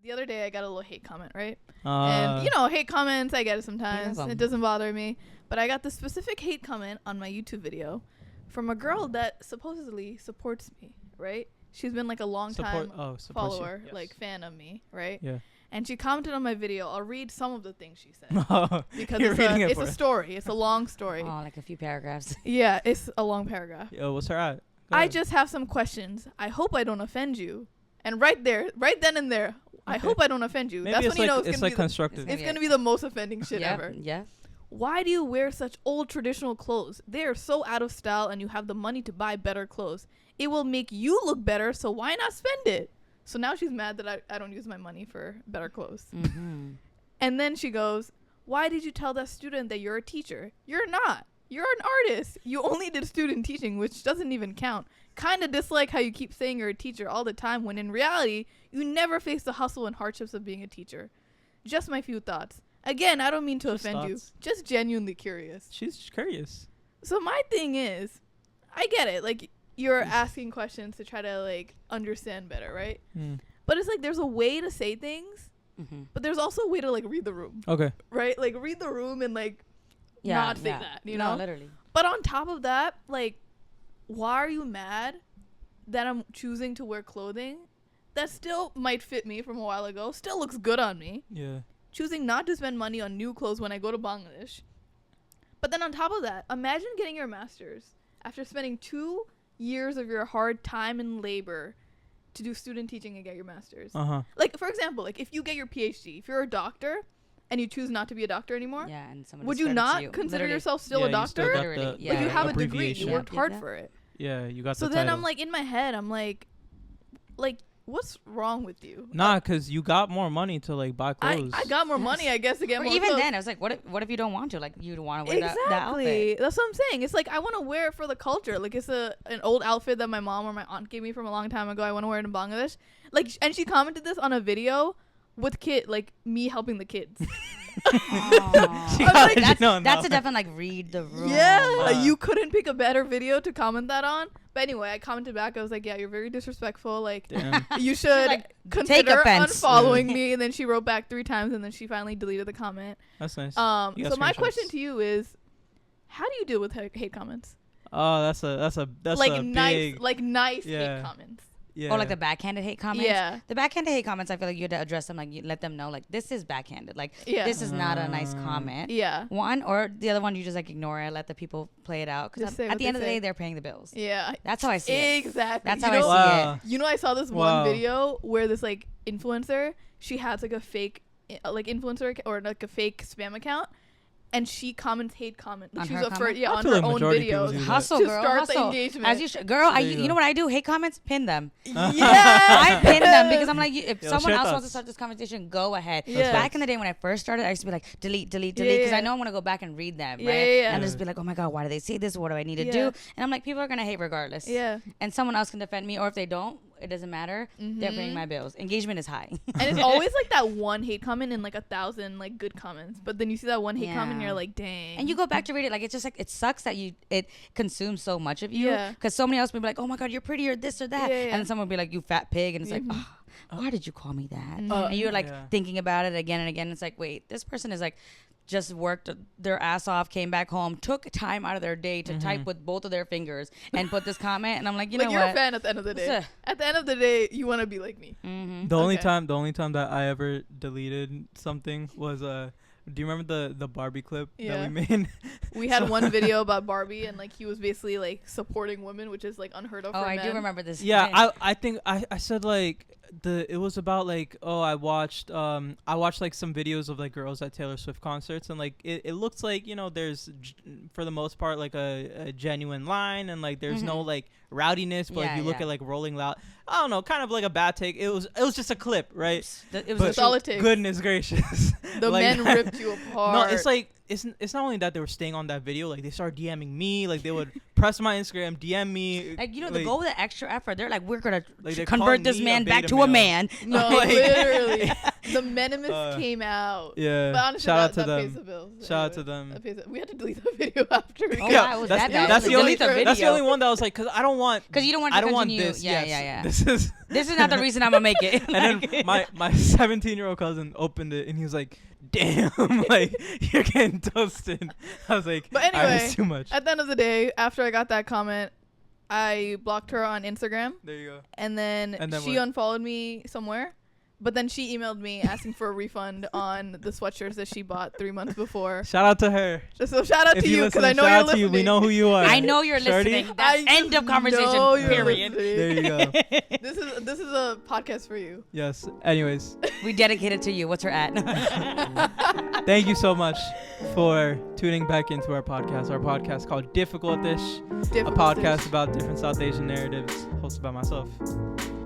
the other day I got a little hate comment, right? And you know, hate comments, I get it sometimes. It doesn't bother me. But I got this specific hate comment on my YouTube video from a girl that supposedly supports me, right? She's been like a long time follower, like fan of me, right? Yeah. And she commented on my video. I'll read some of the things she said. Because it's a story. It's a long story. Oh, like a few paragraphs. Yeah, it's a long paragraph. Yo, what's her at? I just have some questions. I hope I don't offend you. And right then and there, I hope I don't offend you. Maybe that's when you know it's like constructive. It's going to be the most offending shit ever. Yeah. Why do you wear such old traditional clothes? They are so out of style and you have the money to buy better clothes. It will make you look better, so why not spend it? So now she's mad that I don't use my money for better clothes. Mm-hmm. And then she goes, why did you tell that student that you're a teacher? You're not. You're an artist. You only did student teaching, which doesn't even count. Kind of dislike how you keep saying you're a teacher all the time when in reality, you never face the hustle and hardships of being a teacher. Just my few thoughts. Again, I don't mean to offend you. Just genuinely curious. She's curious. So my thing is, I get it. Like, you're asking questions to try to, like, understand better, right? Mm. But it's like there's a way to say things, but there's also a way to, like, read the room. Okay. Right? Like, read the room and, like, not say that, you know? No, literally. But on top of that, like, why are you mad that I'm choosing to wear clothing that still might fit me from a while ago, still looks good on me? Yeah. Choosing not to spend money on new clothes when I go to Bangladesh. But then on top of that, imagine getting your master's after spending 2 years of your hard time and labor to do student teaching and get your master's. Like, for example, like if you get your PhD, if you're a doctor and you choose not to be a doctor anymore, and would you not consider yourself still a doctor? Like you have a degree, you worked hard for it. Yeah, you got so the then title. I'm like, in my head, I'm like, what's wrong with you? Nah, because you got more money to, like, buy clothes. I got more money, I guess, to get more even clothes. Then, I was like, what if you don't want to? Like, you want to wear that outfit. Exactly. That's what I'm saying. It's like, I want to wear it for the culture. Like, it's an old outfit that my mom or my aunt gave me from a long time ago. I want to wear it in Bangladesh. Like, and she commented this on a video with me helping the kids. Like, that's a definite, like, read the room. Yeah, you couldn't pick a better video to comment that on. But anyway, I commented back. I was like, yeah, you're very disrespectful. Like, you should like, consider unfollowing me. And then she wrote back 3 times, and then she finally deleted the comment. That's nice. So my question to you is, how do you deal with hate comments? Oh, that's a like nice, big, like nice hate comments. Yeah. Or like the backhanded hate comments. Yeah. The backhanded hate comments, I feel like you had to address them. Like, you let them know, like, this is backhanded. Like, this is not a nice comment. Yeah. One, or the other one, you just, like, ignore it. Let the people play it out. Because at the end of the day, they're paying the bills. Yeah. That's how I see it. Exactly. That's how I see it. You know, I saw this one video where this, like, influencer, she has, like, a fake, like, influencer or, like, a fake spam account. And she comments hate comments. Like, she's on her own videos. Hustle, to girl. start the engagement. As you girl, you know what I do? Hate comments, pin them. Yeah. I pin them because I'm like, if someone else wants to start this conversation, go ahead. Yes. Back in the day when I first started, I used to be like, delete, because I know I'm going to go back and read them, right? And just be like, oh my God, why do they say this? What do I need to do? And I'm like, people are going to hate regardless. Yeah. And someone else can defend me, or if they don't, it doesn't matter. They're paying my bills. Engagement is high. And it's always like that one hate comment and like 1,000 like good comments. But then you see that one hate comment and you're like, dang. And you go back to read it. Like, it's just like, it sucks that it consumes so much of you. Yeah. Because somebody else will be like, oh my God, you're pretty or this or that. And then someone will be like, you fat pig. And it's like, oh, why did you call me that? And you're like thinking about it again and again. It's like, wait, this person is like, just worked their ass off, came back home, took time out of their day to type with both of their fingers and put this comment. And I'm like, you know what? You're a fan at the end of the day. At the end of the day, you want to be like me. The only time that I ever deleted something was do you remember the Barbie clip that we made? We had one video about Barbie, and like he was basically like supporting women, which is like unheard of for men. I do remember this. Yeah, I think I said like it was about like, oh, I watched like some videos of like girls at Taylor Swift concerts, and like it looks like, you know, there's for the most part like a genuine line, and like there's no like rowdiness, but if you look at like Rolling Loud, I don't know, kind of like a bad take. It was just a clip, right? It was all it takes. Goodness gracious. The like, men ripped you apart. No, it's like it's not only that they were staying on that video, like they started DMing me, like they would press my Instagram, DM me. Like, you know, like, they go with the extra effort. They're like, we're gonna like convert this man back to a man. No, like, literally. The Minimus came out. Yeah. But honestly, shout out to that them. pays the bills. Shout out to them. We had to delete the video after. Oh, wow, was that bad? That's the only. Delete the That's the video. only one that I was like, because I don't want. Because you don't want to I don't want continue. this. Yeah, yes. yeah. This is not the reason I'm gonna make it. And then my 17-year-old cousin opened it and he was like, "Damn, like you're getting toasted." I was like, but anyway, it's too much. At the end of the day, after I got that comment, I blocked her on Instagram. There you go. And then she what? unfollowed me somewhere. But then she emailed me asking for a refund on the sweatshirts that she bought 3 months before. Shout out to her. So shout out to you because I know you're listening. We know who you are. I know you're listening. That's end of conversation. Period. There you go. This is a podcast for you. Yes. Anyways, we dedicate it to you. What's her at? thank you so much for tuning back into our podcast. Our podcast called Difficult-ish, a podcast about different South Asian narratives, hosted by myself,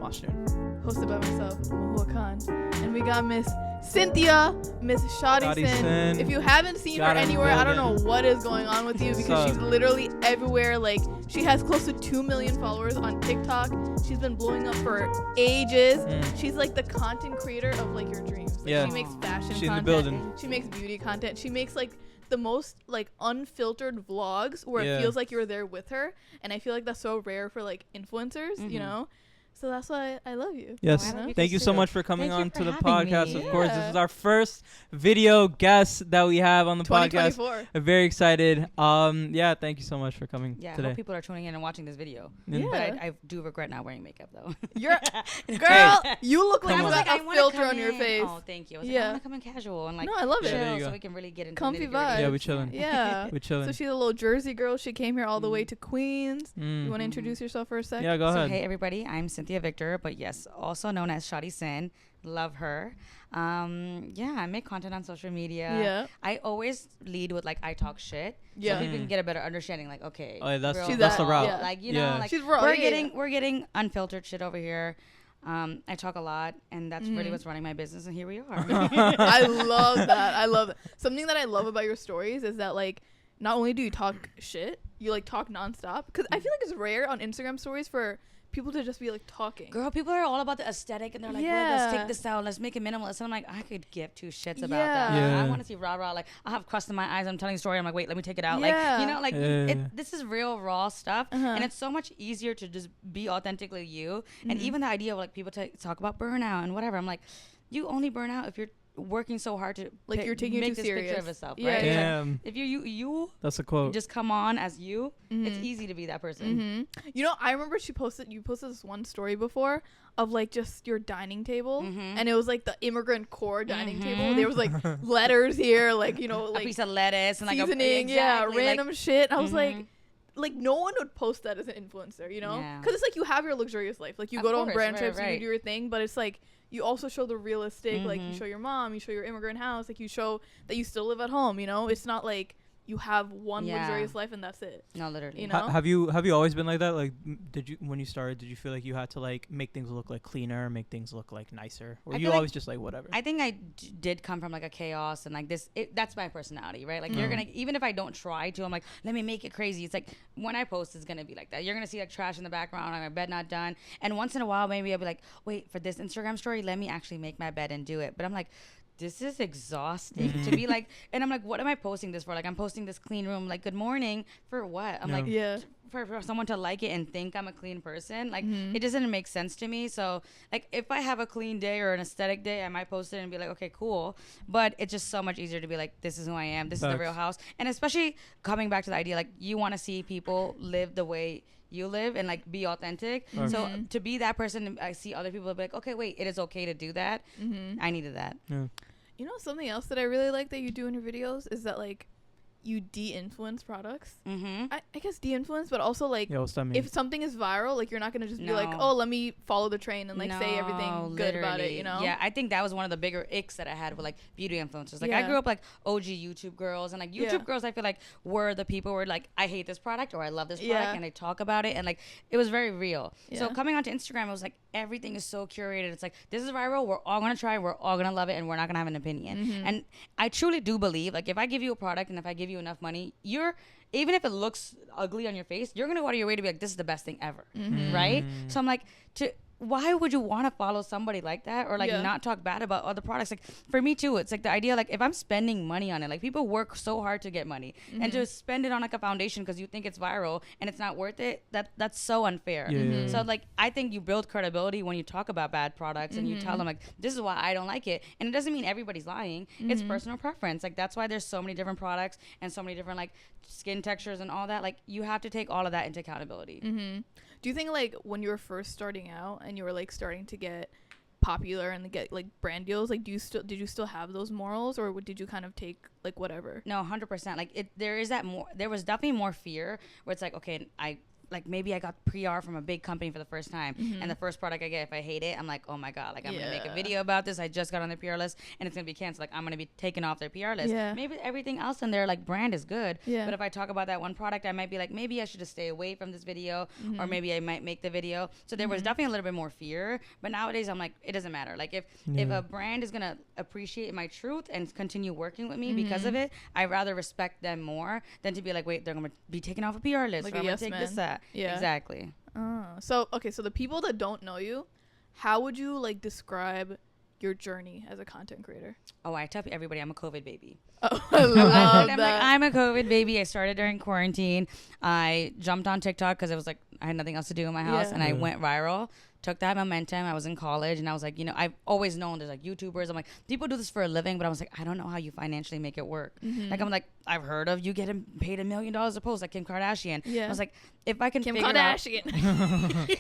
Washington. Hosted by myself, Mahua Khan. And we got Miss Cynthia, Miss Shawtysin. If you haven't seen her anywhere, I don't know what is going on with you because she's literally everywhere. Like, she has close to 2 million followers on TikTok. She's been blowing up for ages. She's like the content creator of like your dreams. Like, she makes fashion content. In the building. She makes beauty content. She makes like the most like unfiltered vlogs where it feels like you're there with her. And I feel like that's so rare for like influencers, you know? So that's why I love you. Yes. Thank you so much for coming on to the podcast. Of course, this is our first video guest that we have on the podcast. I'm very excited. Yeah, thank you so much for coming today. I hope people are tuning in and watching this video. Yeah. But I do regret not wearing makeup though. You're girl, you look like you got a filter on your face. Oh, thank you. I was like, I want to come in casual and like no, I love it. Chill so we can really get into comfy vibes. Yeah, we're chilling. Yeah. We're chilling. So she's a little Jersey girl. She came here all the way to Queens. You want to introduce yourself for a sec? Yeah, go ahead. Hey everybody, I'm Cynthia Victor, but yes, also known as Shawtysin. Love her. I make content on social media. Yeah. I always lead with like I talk shit. Yeah. So people can get a better understanding. Like, okay, that's the route. Yeah. Like, you know, like she's raw. We're getting unfiltered shit over here. I talk a lot, and that's really what's running my business, and here we are. I love that. I love that. Something that I love about your stories is that like not only do you talk shit, you like talk nonstop. Because I feel like it's rare on Instagram stories for people to just be like talking. Girl, people are all about the aesthetic and they're like, well, let's take this out, let's make it minimalist. And I'm like, I could give two shits about that. I want to see rah. Like, I have crust in my eyes, I'm telling a story, I'm like, wait, let me take it out. Like, you know, like this is real raw stuff. And it's so much easier to just be authentically you. And even the idea of like people talk about burnout and whatever, I'm like, you only burn out if you're working so hard to like you're taking make it too this serious. picture of yourself, yeah, right? Yeah. Like, if you that's a quote. Just come on as you. It's easy to be that person. You know, I remember you posted this one story before of like just your dining table, and it was like the immigrant core dining table. There was like letters here, like, you know, like a piece of lettuce and seasoning, like random like, shit. I was like no one would post that as an influencer, you know, because it's like you have your luxurious life, like you go on brand trips, you do your thing, but it's like you also show the realistic, like you show your mom, you show your immigrant house, like you show that you still live at home, you know. It's not like you have one luxurious life and that's it. No, literally. You know? Have you always been like that? Like, when you started, did you feel like you had to like make things look like cleaner, make things look like nicer, or you always just like whatever? I think I did come from like a chaos and like this. That's my personality, right? Like you're gonna, even if I don't try to, I'm like, let me make it crazy. It's like when I post, it's gonna be like that. You're gonna see like trash in the background, like my bed not done, and once in a while maybe I'll be like, wait, for this Instagram story, let me actually make my bed and do it. But I'm like, this is exhausting to be like, and I'm like, what am I posting this for? Like, I'm posting this clean room, like, good morning for what? I'm like, for someone to like it and think I'm a clean person. Like, it doesn't make sense to me. So, like, if I have a clean day or an aesthetic day, I might post it and be like, okay, cool. But it's just so much easier to be like, this is who I am. This is the real house. And especially coming back to the idea, like, you want to see people live the way you live and like be authentic. So to be that person, I see other people be like, okay, wait, it is okay to do that. I needed that. You know, something else that I really like that you do in your videos is that like you de-influence products. I guess de-influence, but also like if something is viral, like you're not gonna just be like, oh, let me follow the train and like say everything good about it, you know? Yeah, I think that was one of the bigger icks that I had with like beauty influencers. Like I grew up like OG YouTube girls, and like YouTube girls I feel like were the people where like I hate this product or I love this product and they talk about it, and like it was very real. So coming onto Instagram, it was like everything is so curated. It's like, this is viral, we're all gonna try, we're all gonna love it, and we're not gonna have an opinion. And I truly do believe like if I give you a product and if I give you enough money, you're, even if it looks ugly on your face, you're gonna go out of your way to be like, this is the best thing ever, right? So I'm like, why would you want to follow somebody like that or like not talk bad about other products? Like for me too, it's like the idea, like if I'm spending money on it, like people work so hard to get money and just spend it on like a foundation because you think it's viral and it's not worth it. That's so unfair. So like I think you build credibility when you talk about bad products and you tell them like, this is why I don't like it. And it doesn't mean everybody's lying. It's personal preference. Like that's why there's so many different products and so many different like skin textures and all that. Like you have to take all of that into accountability. Do you think like when you were first starting out and you were like starting to get popular and get like brand deals, like did you still have those morals, or did you kind of take like whatever? No, 100%. Like there was definitely more fear where it's like, okay, like maybe I got PR from a big company for the first time and the first product I get, if I hate it, I'm like, oh my God, like I'm gonna make a video about this. I just got on the PR list and it's gonna be canceled. Like I'm gonna be taken off their PR list. Maybe everything else in their like brand is good. But if I talk about that one product, I might be like, maybe I should just stay away from this video or maybe I might make the video. So there was definitely a little bit more fear. But nowadays I'm like, it doesn't matter. Like if a brand is gonna appreciate my truth and continue working with me because of it, I'd rather respect them more than to be like, wait, they're gonna be taken off a PR list, like or I'm gonna take this, that. Exactly. So the people that don't know you, how would you like describe your journey as a content creator? Oh, I tell everybody I'm a COVID baby. Oh, I love that. Like, I'm a COVID baby. I started during quarantine. I jumped on TikTok because it was like I had nothing else to do in my house, and I went viral. Took that momentum. I was in college, and I was like, you know, I've always known there's like YouTubers. I'm like, people do this for a living, but I was like, I don't know how you financially make it work. Like I'm like, I've heard of you getting paid $1 million a post, like Kim Kardashian. I was like, if I can Kim figure Kardashian. I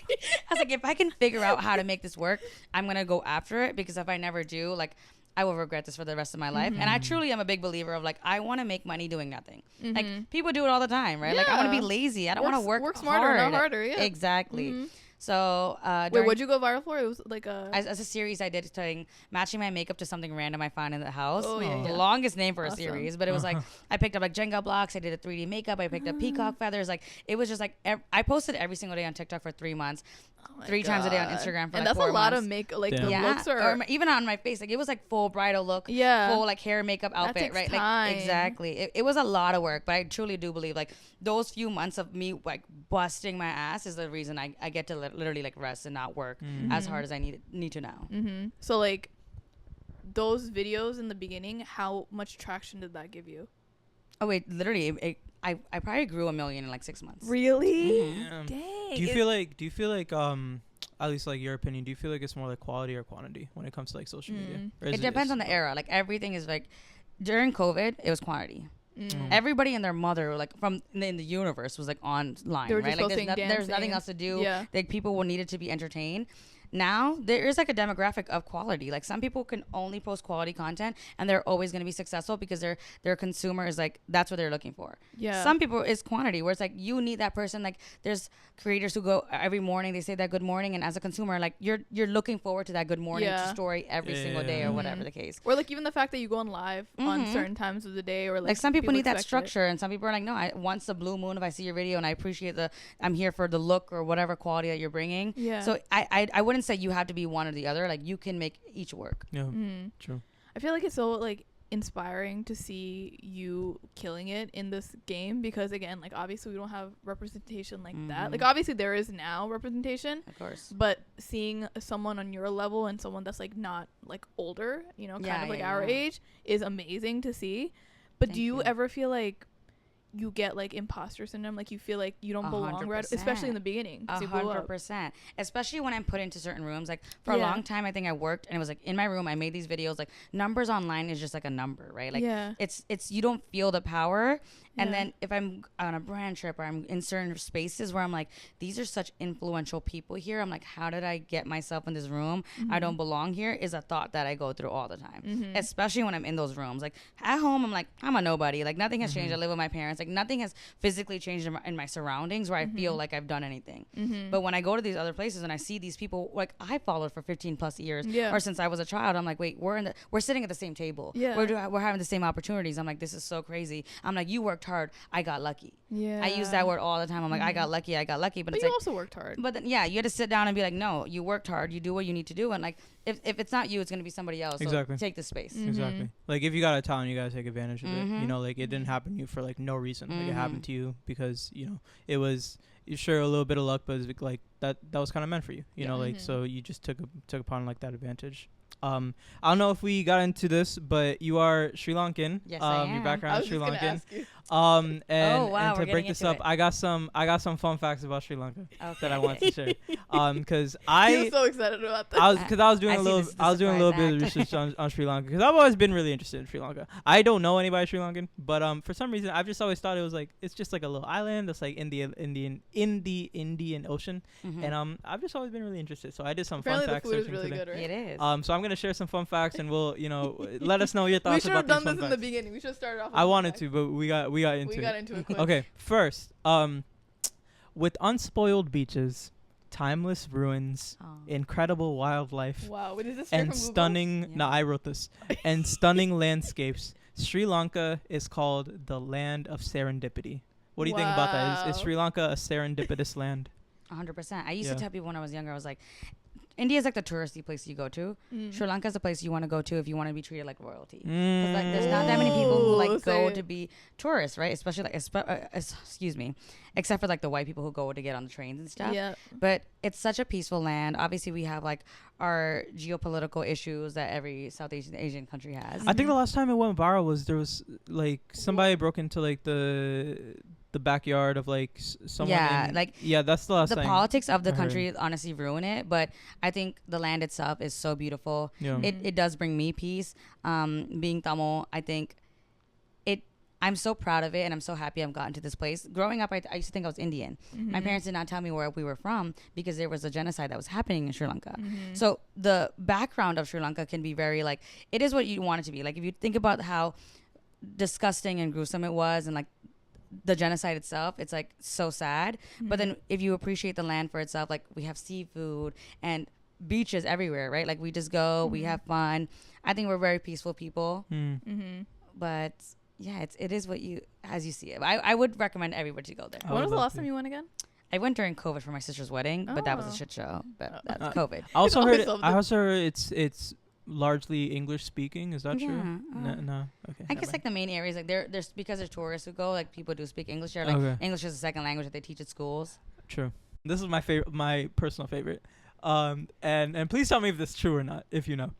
was like, if I can figure out how to make this work, I'm gonna go after it, because if I never do, like I will regret this for the rest of my life. And I truly am a big believer of like, I want to make money doing nothing. Like people do it all the time, right? Like I want to be lazy. I don't want to work smarter, hard. not harder. Yeah, exactly. So wait, what'd you go viral for? It was like as a series I did, matching my makeup to something random I found in the house. The longest name for a series, but it was like I picked up like Jenga blocks, I did a 3D makeup, I picked up peacock feathers. Like it was just like I posted every single day on TikTok for 3 months. 3 times a day on Instagram for and like that's 4 a lot months. of make like the looks or even on my face, like it was like full bridal look, full like hair, makeup, outfit, that takes right? time. Like exactly. It was a lot of work, but I truly do believe like those few months of me like busting my ass is the reason I get to literally like rest and not work as hard as I need to now. So like those videos in the beginning, how much traction did that give you? Oh wait, literally I probably grew 1 million in like 6 months. Really? Dang. Do you feel like at least like your opinion, do you feel like it's more like quality or quantity when it comes to like social media? It depends on the era. Like everything is like during COVID, it was quantity. Everybody and their mother, like from in the universe, was like online, right? Like there's nothing else to do. Like people needed to be entertained. Now there is like a demographic of quality. Like some people can only post quality content and they're always going to be successful because their consumer is like, that's what they're looking for. Some people is quantity, where it's like you need that person. Like there's creators who go every morning, they say that good morning, and as a consumer, like you're looking forward to that good morning story every single day or whatever the case. Or like even the fact that you go on live on certain times of the day, or like some people need that structure and some people are like, no, once a blue moon if I see your video and I appreciate I'm here for the look or whatever quality that you're bringing. So I wouldn't say you have to be one or the other. Like you can make each work. True. I feel like it's so like inspiring to see you killing it in this game, because again, like obviously we don't have representation like that. Like obviously there is now representation, of course, but seeing someone on your level and someone that's like not like older, you know, kind of like our age, is amazing to see. But do you ever feel like you get like imposter syndrome, like you feel like you don't belong, right? Especially in the beginning. 100%. Especially when I'm put into certain rooms. Like for a long time, I think I worked and it was like in my room, I made these videos. Like numbers online is just like a number, right? Like it's you don't feel the power. And then if I'm on a brand trip or I'm in certain spaces where I'm like, these are such influential people here, I'm like, how did I get myself in this room? I don't belong here, is a thought that I go through all the time, especially when I'm in those rooms. Like at home, I'm like, I'm a nobody. Like nothing has changed. I live with my parents. Like nothing has physically changed in my surroundings where I feel like I've done anything. But when I go to these other places and I see these people, like I followed for 15 plus years or since I was a child, I'm like, wait, we're sitting at the same table. We're having the same opportunities. I'm like, this is so crazy. I'm like, you worked hard, I got lucky. I use that word all the time. I'm like, I got lucky. But it's you like, also worked hard. But then, you had to sit down and be like, no, you worked hard. You do what you need to do. And like, if it's not you, it's going to be somebody else. Exactly. So take the space. Exactly. Like if you got a talent, you got to take advantage of it. You know, like it didn't happen to you for like no reason. Like it happened to you because, you know, it was sure a little bit of luck, but it was like that was kind of meant for you, you know, like, so you just took upon like that advantage. I don't know if we got into this, but you are Sri Lankan. Yes, I am. Your background is Sri Lankan. Wow, and to we're break this up, I got some fun facts about Sri Lanka that I wanted to share. Because I'm so excited about that. I was doing a little bit of research on Sri Lanka because I've always been really interested in Sri Lanka. I don't know anybody Sri Lankan, but for some reason I've just always thought it was like it's just like a little island that's like in the Indian Ocean, and I've just always been really interested. So I did some fun facts. The food is really good, right? It is. So I'm gonna share some fun facts, and we'll let us know your thoughts. We should have about done these this fun in the facts. beginning. We should have started off. I wanted to, but we got into it quick. Okay, first, with unspoiled beaches, timeless ruins, incredible wildlife, wow, what is this and stunning. Yeah. No, I wrote this. And stunning landscapes. Sri Lanka is called the land of serendipity. What do you think about that? Is Sri Lanka a serendipitous land? 100%. I used to tell people when I was younger, I was like, India is like the touristy place you go to. Sri Lanka is a place you want to go to if you want to be treated like royalty. Because like, there's not that many people who like go to be tourists, right? Especially like, except for like the white people who go to get on the trains and stuff. Yeah. But it's such a peaceful land. Obviously, we have like our geopolitical issues that every South Asian country has. I think the last time it went viral was there was like somebody broke into like the backyard of like someone. That's the last time. The politics of the country honestly ruin it, but I think the land itself is so beautiful. Yeah. It does bring me peace. Being Tamil, I think I'm so proud of it, and I'm so happy I've gotten to this place. Growing up, I used to think I was Indian. My parents did not tell me where we were from because there was a genocide that was happening in Sri Lanka. So the background of Sri Lanka can be very like, it is what you want it to be. Like if you think about how disgusting and gruesome it was, and like the genocide itself, it's like so sad. But then if you appreciate the land for itself, like we have seafood and beaches everywhere, right? Like we just go, we have fun. I think we're very peaceful people. But yeah, it is what you see it. I would recommend everybody to go there. When was the last time you went again? I went during COVID for my sister's wedding, but that was a shit show. But that's COVID. I also heard it's largely English speaking. Is that true? No. Okay. I guess like the main areas, like there's because there's tourists who go, like people do speak English there. Like English is a second language that they teach at schools. True. This is my favorite, my personal favorite. And please tell me if this is true or not, if you know.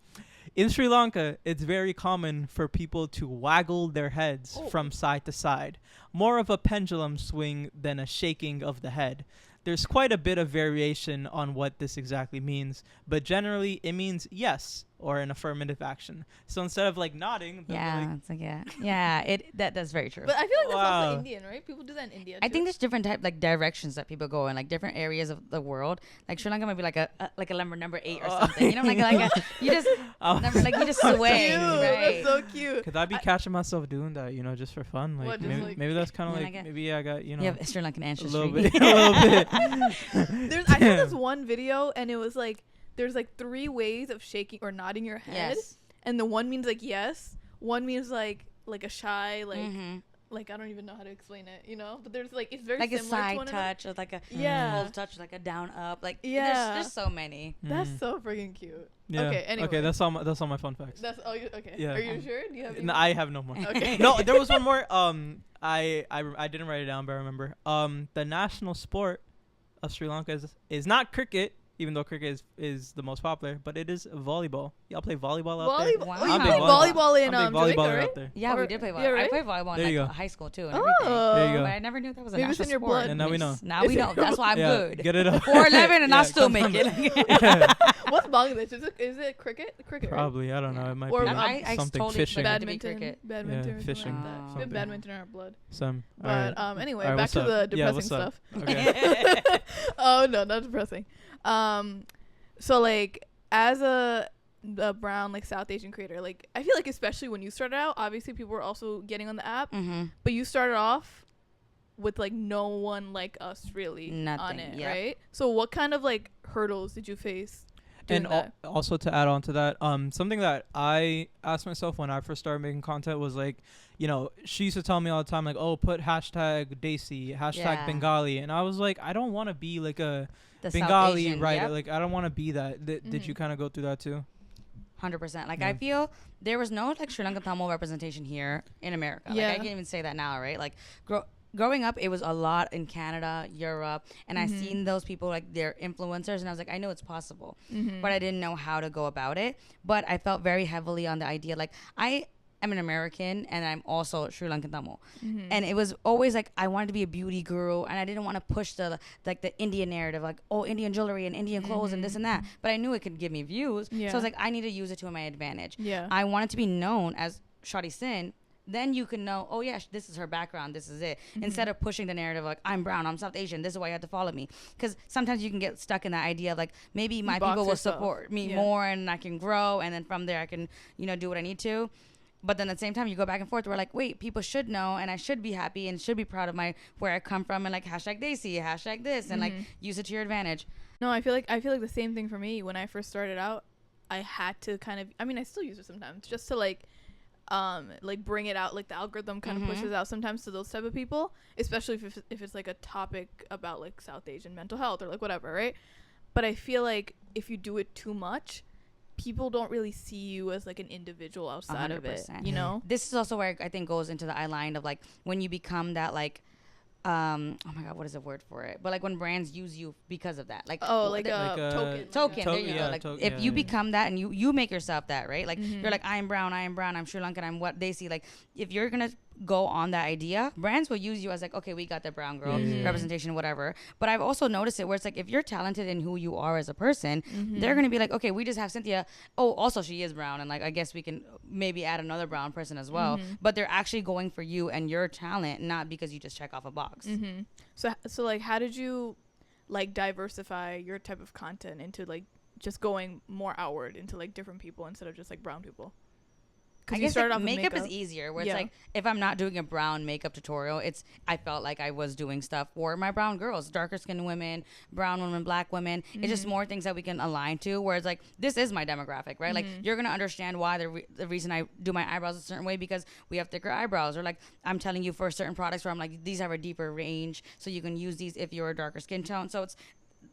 In Sri Lanka, it's very common for people to waggle their heads from side to side. More of a pendulum swing than a shaking of the head. There's quite a bit of variation on what this exactly means, but generally it means yes or an affirmative action. So instead of like nodding, it's like that's very true. But I feel like that's also Indian, right? People do that in India too. I think there's different directions that people go in, like different areas of the world. Like Sri Lanka might be like a number 8 or something. You know, you just sway. Right? That's so cute. Could I be catching myself doing that? You know, just for fun. Like maybe that's kind of like maybe I got you have Sri Lankan ancestry. A little bit. I saw this one video and it was like there's like 3 ways of shaking or nodding your head, and the one means like yes, one means like a shy like I don't even know how to explain it, you know, but there's like it's very like similar a side to one touch or like a full touch, like a down up, like there's so many. That's so freaking cute. Yeah. Okay, anyway. Okay, that's all my fun facts. That's all you okay. Yeah. Are you sure? Do you have No, I have no more. Okay. No, there was one more. I didn't write it down, but I remember. The national sport of Sri Lanka is not cricket, even though cricket is the most popular, but it is volleyball. Y'all play volleyball out there? Wow. You played volleyball in Jamaica, right? Out there. Yeah, we did play volleyball. Yeah, right? I played volleyball in high school too and everything. There you go. But I never knew that was a Maybe national it's in your sport. blood. And now we know. Now we know. That's why I'm good. Get it up. 4'11" and I still make it. What's Bangladesh? Is it cricket? Cricket, probably. Right? I don't know. It might or be something totally fishing. Badminton. Yeah, fishing. Like that. We have badminton in our blood. Some. But anyway, back to the depressing stuff. Okay. Oh no, not depressing. So like as the brown like South Asian creator, like I feel like especially when you started out, obviously people were also getting on the app, but you started off with like no one like us really on it, right? So what kind of like hurdles did you face doing that. Also to add on to that, something that I asked myself when I first started making content was like, you know, she used to tell me all the time like, oh, put hashtag Desi, hashtag Bengali, and I was like, I don't want to be like a Bengali writer. Like I don't want to be that. Did you kind of go through that too? 100%. Like I feel there was no like Sri Lankan Tamil representation here in America. Like I can't even say that now, right? Like growing up, it was a lot in Canada, Europe, and I seen those people like they're influencers, and I was like, I know it's possible, but I didn't know how to go about it. But I felt very heavily on the idea like I'm an American and I'm also Sri Lankan Tamil. And it was always like I wanted to be a beauty guru and I didn't want to push the Indian narrative, like, oh, Indian jewelry and Indian clothes and this and that. But I knew it could give me views. So I was like, I need to use it to my advantage. I wanted to be known as Shawtysin. Then you can know, oh, yeah, this is her background. This is it. Instead of pushing the narrative like, I'm brown, I'm South Asian. This is why you have to follow me. Because sometimes you can get stuck in that idea of like, maybe my people will support me more and I can grow. And then from there, I can, you know, do what I need to. But then at the same time, you go back and forth. We're like, wait, people should know, and I should be happy and should be proud of where I come from, and like hashtag Desi, hashtag this, and like use it to your advantage. No, I feel like the same thing for me. When I first started out, I had to kind of, I mean, I still use it sometimes just to like bring it out. Like the algorithm kind of pushes out sometimes to those type of people, especially if it's like a topic about like South Asian mental health or like whatever, right? But I feel like if you do it too much, people don't really see you as like an individual outside 100%. Of it, you know. This is also where I think goes into the eye line of like when you become that like oh my god, what is the word for it? But like when brands use you because of that, like token. There you go. Like if you become that and you make yourself that, right? Like you're like, I'm brown, I'm Sri Lankan, I'm what they see. Like if you're gonna go on that idea, brands will use you as like, okay, we got the brown girl representation, whatever. But I've also noticed it where it's like if you're talented in who you are as a person, they're gonna be like, okay, we just have Cynthia. Oh, also she is brown, and like I guess we can maybe add another brown person as well. But they're actually going for you and your talent, not because you just check off a box. So like, how did you like diversify your type of content into like just going more outward into like different people instead of just like brown people? I guess like makeup is easier where it's like if I'm not doing a brown makeup tutorial, I felt like I was doing stuff for my brown girls, darker skinned women, brown women, black women. It's just more things that we can align to where it's like this is my demographic, right? Like you're gonna understand why the reason I do my eyebrows a certain way because we have thicker eyebrows, or like I'm telling you for certain products where I'm like these have a deeper range so you can use these if you're a darker skin tone. So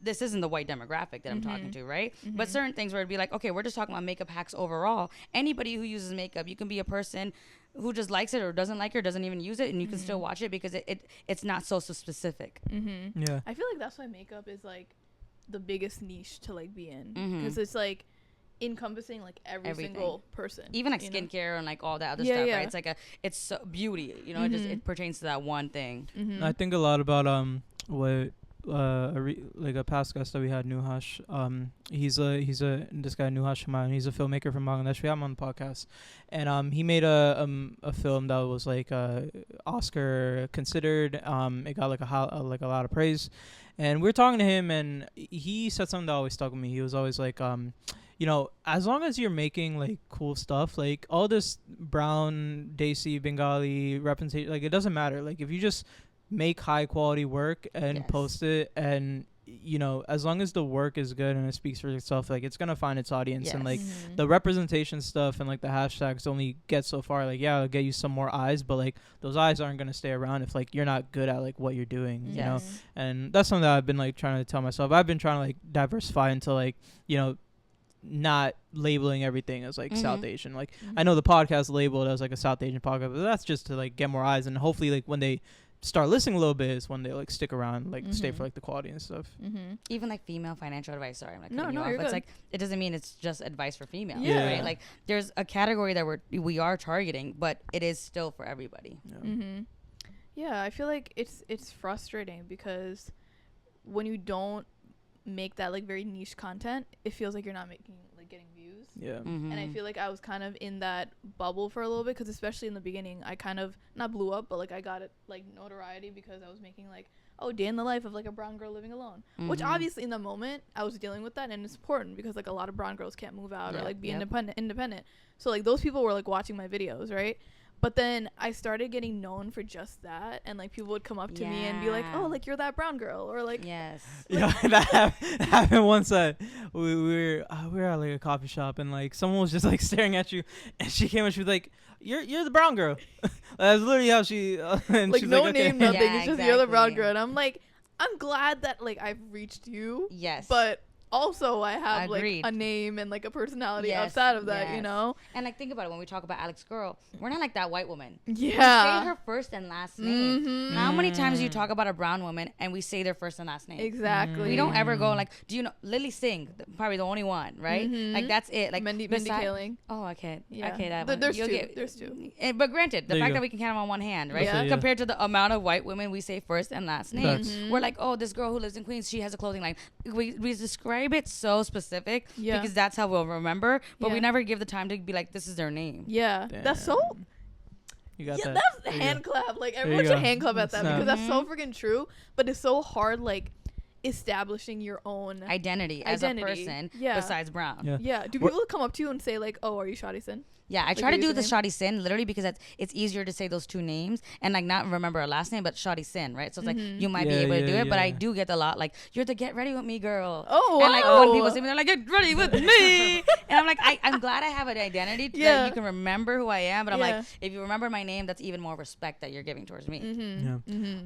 this isn't the white demographic that I'm talking to, right? But certain things where it'd be like, okay, we're just talking about makeup hacks overall. Anybody who uses makeup, you can be a person who just likes it or doesn't like it or doesn't even use it, and you can still watch it because it's not so specific. Yeah, I feel like that's why makeup is like the biggest niche to like be in because it's like encompassing like everything. Single person, even like skincare and like all that other stuff, right? It's like it's so beauty, you know. It pertains to that one thing. I think a lot about what a past guest that we had, Nuhash. This guy Nuhash Shaman. He's a filmmaker from Bangladesh. We have him on the podcast, and he made a film that was like Oscar considered. It got like a lot of praise, and we were talking to him, and he said something that always stuck with me. He was always like, you know, as long as you're making like cool stuff, like all this brown, Desi, Bengali representation, like it doesn't matter. Like if you just make high quality work and post it, and you know, as long as the work is good and it speaks for itself, like it's gonna find its audience. And like the representation stuff and like the hashtags only get so far. Like it'll get you some more eyes, but like those eyes aren't gonna stay around if like you're not good at like what you're doing, you know. And that's something that I've been like trying to tell myself. I've been trying to like diversify into like, you know, not labeling everything as like South Asian. Like I know the podcast labeled as like a South Asian podcast, but that's just to like get more eyes, and hopefully like when they start listening a little bit is when they like stick around, like stay for like the quality and stuff. Even like female financial advice. Sorry, I'm like no, you're good. It's like it doesn't mean it's just advice for females, right? Like there's a category that we are targeting, but it is still for everybody. Yeah, I feel like it's frustrating because when you don't make that like very niche content, it feels like you're not getting views. And I feel like I was kind of in that bubble for a little bit because especially in the beginning I kind of not blew up, but like I got it like notoriety because I was making like, oh, day in the life of like a brown girl living alone, which obviously in the moment I was dealing with that, and it's important because like a lot of brown girls can't move out or like be independent. So like those people were like watching my videos, right? But then I started getting known for just that, and like people would come up to me and be like, "Oh, like you're that brown girl," or like, yes, yeah, that happened once. We were at like a coffee shop, and like someone was just like staring at you, and she came and she was like, "You're the brown girl." That's literally how she. And like she's no like, okay. name, nothing. Yeah, It's just you're the brown girl, and I'm like, I'm glad that like I've reached you. Yes, but also I have Agreed. like a name and like a personality Yes, outside of that, yes. you know. And like think about it, when we talk about Alex Girl, we're not like that white woman. Yeah, we say her first and last name. Mm-hmm. How many times do you talk about a brown woman and we say their first and last name? Exactly. We don't ever go like, do you know Lily Singh? Probably the only one, right? Mm-hmm. Like that's it. Like Mindy beside- Kaling. Oh, okay. Yeah. Okay, that one. There's You'll two. There's two. But granted, the There you fact go. that we can count them on one hand, right? Yeah. Yeah. Compared to the amount of white women we say first and last name, Facts. we're like, oh, this girl who lives in Queens, she has a clothing line. We describe it so specific because that's how we'll remember, but we never give the time to be like, this is their name. Yeah, that's so. You got Yeah, that. that's hand clap. Like There everyone you should go. hand clap at that Snap. because that's so freaking true. But it's so hard, like establishing your own Identity as a person besides brown. Yeah. Yeah. Do people come up to you and say like, "Oh, are you Shawtysin?" Yeah, I Like try to your do the username? Shawtysin literally because it's easier to say those two names and like not remember a last name, but Shawtysin, right? So it's like you might be able to do it, but I do get a lot like, you're the get ready with me girl. Oh, and like when people say me, they're like, get ready with me, and I'm like, I'm glad I have an identity that you can remember who I am, but I'm like, if you remember my name, that's even more respect that you're giving towards me.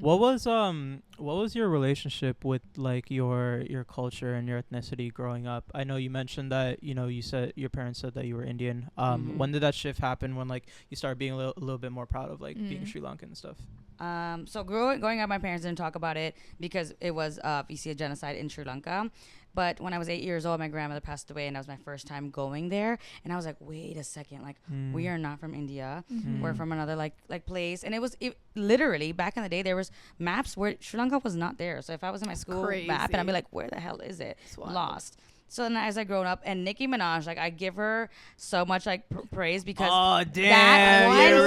What was your relationship with like your culture and your ethnicity growing up? I know you mentioned that you said your parents said that you were Indian. When did that shift happen? When like you started being a little bit more proud of like being Sri Lankan and stuff? So growing up, my parents didn't talk about it because it was obviously a genocide in Sri Lanka. But when I was 8 years old, my grandmother passed away, and that was my first time going there. And I was like, wait a second, like we are not from India. We're from another like place. And it literally back in the day, there was maps where Sri Lanka was not there. So if I was in my school map, and I'd be like, where the hell is it? Lost. So then as I grown up, and Nicki Minaj, like I give her so much like praise because you're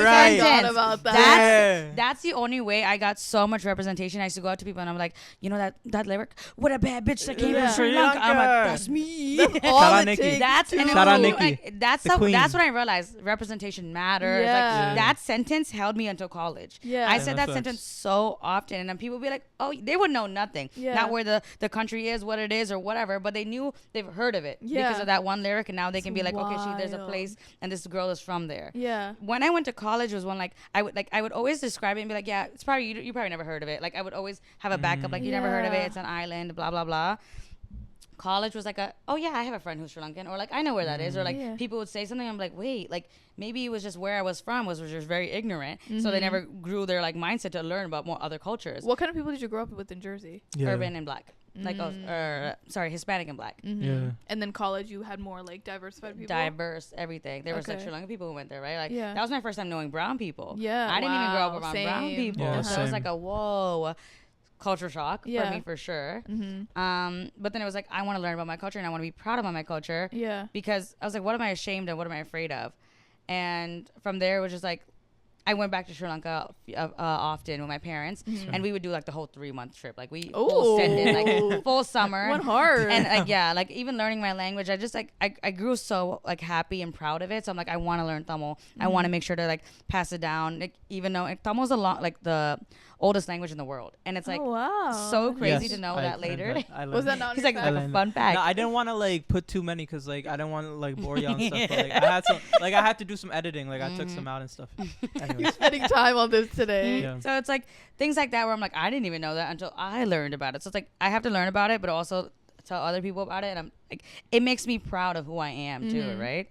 right. Thought about that. That's the only way I got so much representation. I used to go out to people and I'm like, you know that lyric, what a bad bitch that came from Sri Lanka. I'm like, that's me. That's all Shout out it Nicki. takes. That's and Shout out it was, Nicki. like, that's when I realized representation matters. Yeah. Like that sentence held me until college. Yeah. I said that That sentence so often, and then people would be like, oh, they would know nothing, not where the country is, what it is, or whatever, but they've heard of it because of that one lyric, and now they can be like, okay, there's a place, and this girl is from there. Yeah. When I went to college was when I would always describe it and be like, yeah, it's probably you probably never heard of it. Like I would always have a backup, like you never heard of it. It's an island, blah blah blah. College was like oh yeah, I have a friend who's Sri Lankan, or like I know where that is, or like people would say something, I'm like, wait, like maybe it was just where I was from was just very ignorant, so they never grew their like mindset to learn about more other cultures. What kind of people did you grow up with in Jersey? Urban and black. Like Hispanic and black. Yeah. And then college, you had more like diversified people. Diverse, everything. There was like Sri Lankan people who went there, right? Like Yeah. that was my first time knowing brown people. Yeah, I didn't even grow up wow, around same. brown people, Yeah, so it was same. like a whoa culture shock for Yeah. me for sure. Mm-hmm. But then it was like I want to learn about my culture and I want to be proud about my culture. Yeah. Because I was like, what am I ashamed of? What am I afraid of? And from there, it was just like I went back to Sri Lanka often with my parents, and we would do like the whole 3-month trip. Like we full send in, like full summer. Went hard. And like yeah, like even learning my language, I just like I grew so like happy and proud of it. So I'm like, I want to learn Tamil. I want to make sure to like pass it down. Like, even though Tamil's like the oldest language in the world, and it's like so crazy to know that later. Was that not? He's like a fun fact. No, I didn't want to like put too many because like I didn't want to like bore you on stuff. But, like I had to do some editing. Like I took some out and stuff. You're spending time on this today. Yeah. So it's like things like that where I'm like, I didn't even know that until I learned about it. So it's like I have to learn about it, but also tell other people about it. And I'm like, it makes me proud of who I am too, right?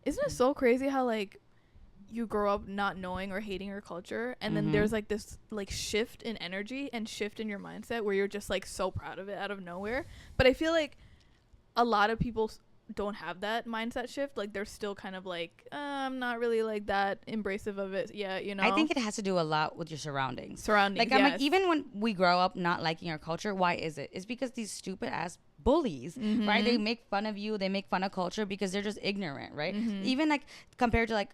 Isn't it so crazy how like you grow up not knowing or hating your culture, and then there's like this like shift in energy and shift in your mindset where you're just like so proud of it out of nowhere. But I feel like a lot of people don't have that mindset shift. Like they're still kind of like I'm not really like that embracive of it. Yeah, you know. I think it has to do a lot with your surroundings. Like I'm like, even when we grow up not liking our culture, why is it? It's because these stupid ass bullies, right? They make fun of you. They make fun of culture because they're just ignorant, right? Even like compared to like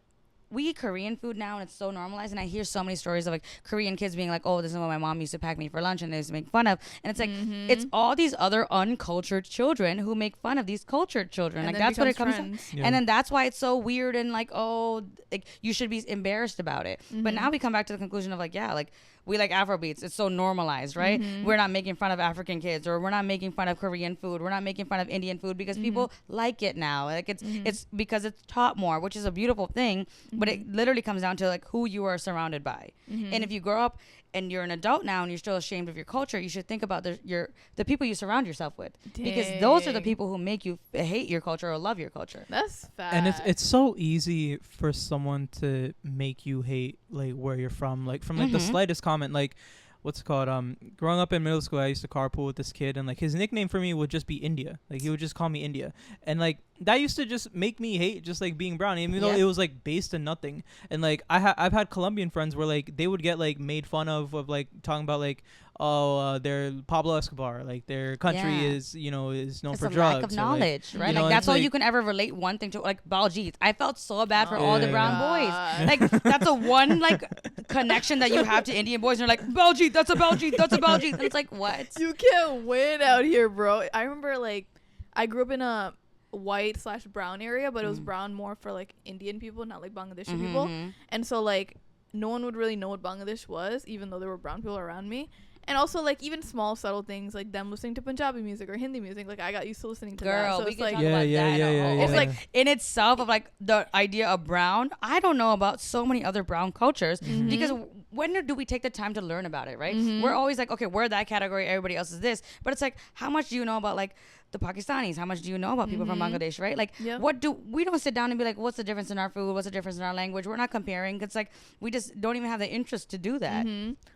we eat Korean food now and it's so normalized, and I hear so many stories of like Korean kids being like, oh, this is what my mom used to pack me for lunch and they used to make fun of, and it's like it's all these other uncultured children who make fun of these cultured children, and like that's what it comes from. And then that's why it's so weird and like, oh, like you should be embarrassed about it. But now we come back to the conclusion of like, yeah, like we like Afrobeats. It's so normalized, right? We're not making fun of African kids, or we're not making fun of Korean food. We're not making fun of Indian food because people like it now. Like it's because it's taught more, which is a beautiful thing. But it literally comes down to like who you are surrounded by. And if you grow up and you're an adult now and you're still ashamed of your culture, you should think about the people you surround yourself with. Because those are the people who make you hate your culture or love your culture. That's fact. And it's so easy for someone to make you hate like where you're from, like from like the slightest comment. Like what's it called, growing up in middle school, I used to carpool with this kid, and like his nickname for me would just be India. Like he would just call me India, and like that used to just make me hate just like being brown, even though it was like based in nothing. And like I've had Colombian friends where like they would get like made fun of like talking about like, oh, they're Pablo Escobar, like their country is, you know, is known for drugs. Lack of knowledge, like, right? Like that's all you can ever relate one thing to. Like Baljeet, I felt so bad for all the brown boys. Like that's a one like connection that you have to Indian boys, and you're like, Baljeet, that's a Baljeet, that's a Baljeet. And it's like, what? You can't win out here, bro. I remember like I grew up in a white/brown area, but it was brown more for like Indian people, not like Bangladeshi people. And so like no one would really know what Bangladesh was, even though there were brown people around me. And also, like, even small, subtle things, like them listening to Punjabi music or Hindi music. Like, I got used to listening to that. So we it's can like, talk about that. It's like, in itself of, like, the idea of brown, I don't know about so many other brown cultures. Because when do we take the time to learn about it, right? We're always like, okay, we're that category, everybody else is this. But it's like, how much do you know about, like, the Pakistanis? How much do you know about people from Bangladesh, right? Like, we don't sit down and be like, what's the difference in our food? What's the difference in our language? We're not comparing. It's like, we just don't even have the interest to do that.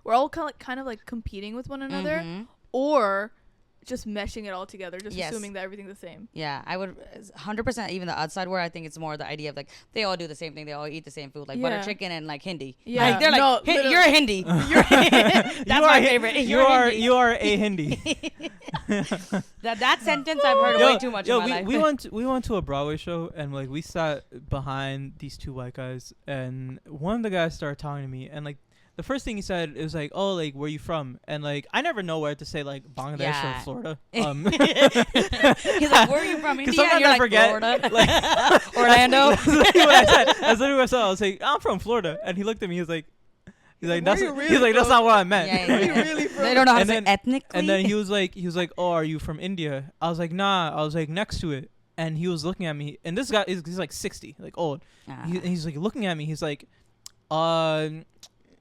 We're all kind of like competing with one another, or just meshing it all together, just assuming that everything's the same. Yeah, I would 100%. Even the outside where I think it's more the idea of like they all do the same thing, they all eat the same food, like butter chicken and like Hindi. Yeah, like, they're like, you're a Hindi. That's my favorite. You are a Hindi. that sentence I've heard way too much in my life. We went to a Broadway show, and like we sat behind these two white guys, and one of the guys started talking to me, and like the first thing he said, it was like, oh, like, where you from? And like, I never know where to say like Bangladesh or Florida. He's like, where are you from? India? Sometimes You're I like, forget. Florida. Like, Orlando. That's literally what I said. That's literally what I said. I was like, I'm from Florida. And he looked at me. He was like, that's not what I meant. Really from? They don't know how to say ethnically. And then he was like, oh, are you from India? I was like, nah. I was like, next to it. And he was looking at me. And this guy he's like 60, like old. He's like looking at me. He's like,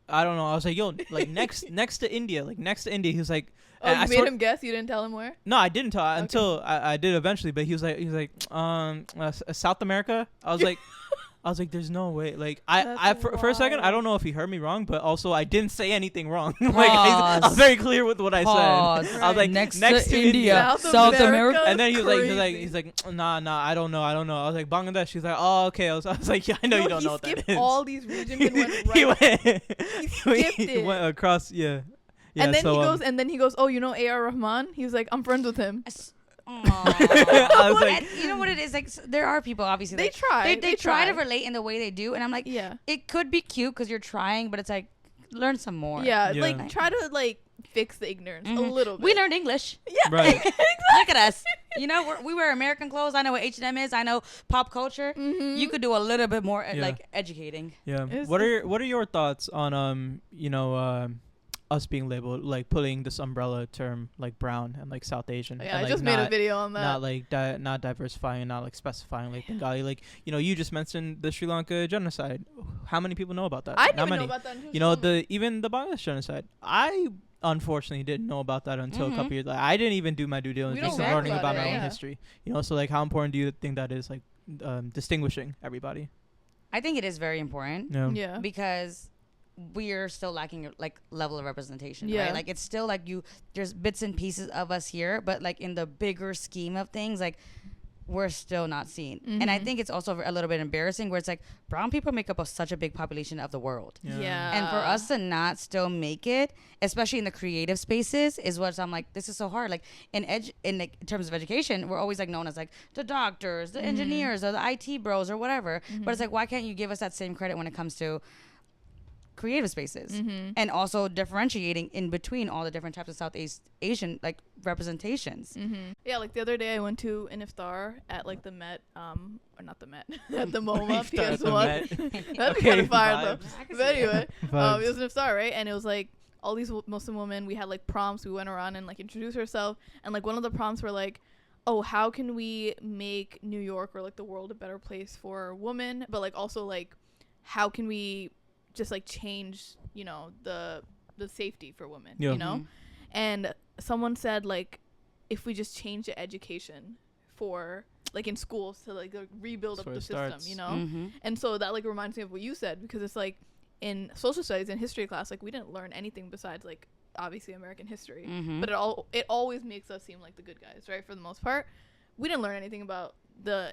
I don't know. I was like, yo, like next to India, like next to India. He was like, oh, you made him guess. You didn't tell him where? No, I didn't tell until I did eventually. But he was like, South America. I was like, there's no way. Like for a second, I don't know if he heard me wrong, but also I didn't say anything wrong. Like I was very clear with what I said. I was like, next to India, South America. And then he's like, nah, I don't know. I was like, Bangladesh. He's like, oh, okay. I was like, yeah, I know you don't know what that is. He skipped all these regions and went right. He skipped it. He went across, yeah. And then he goes, oh, you know A.R. Rahman? He was like, I'm friends with him. I was like, you know what it is, like there are people obviously they try they try to relate in the way they do, and I'm like, yeah, it could be cute because you're trying, but it's like learn some more. Like try to like fix the ignorance a little bit. We learned English. Yeah, right. Exactly. Look at us. You know, we wear American clothes. I know what H&M is. I know pop culture. You could do a little bit more like educating. Yeah. What are your thoughts on us being labeled, like pulling this umbrella term like brown and like South Asian? Yeah, and, I just made a video on that. Not like not diversifying, not like specifying like Bengali. Like, you know, you just mentioned the Sri Lanka genocide. How many people know about that? I didn't even know about that. You know, even the Bangladesh genocide. I unfortunately didn't know about that until a couple years. Like, I didn't even do my due diligence in learning about my own history. You know, so like how important do you think that is, like distinguishing everybody? I think it is very important. Yeah. Because we're still lacking like level of representation, right? Like it's still like there's bits and pieces of us here, but like in the bigger scheme of things, like we're still not seen. And I think it's also a little bit embarrassing where it's like brown people make up such a big population of the world. And for us to not still make it, especially in the creative spaces, is what I'm like, this is so hard. Like in terms of education, we're always like known as like the doctors, the engineers, or the IT bros or whatever. But it's like, why can't you give us that same credit when it comes to creative spaces and also differentiating in between all the different types of Southeast Asian like representations? Yeah, like the other day I went to an iftar at like the Met, or not the Met, at the MoMA PS1. That'd be kind of fire though. But anyway, it was an iftar, right? And it was like all these Muslim women. We had like prompts. We went around and like introduced ourselves, and like one of the prompts were like, oh, how can we make New York or like the world a better place for women, but like also like how can we just like change, you know, the safety for women, you know? And someone said like, if we just change the education for like in schools to like rebuild up the system, you know? And so that like reminds me of what you said, because it's like in social studies and history class, like we didn't learn anything besides like obviously American history, but it always makes us seem like the good guys, right? For the most part, we didn't learn anything about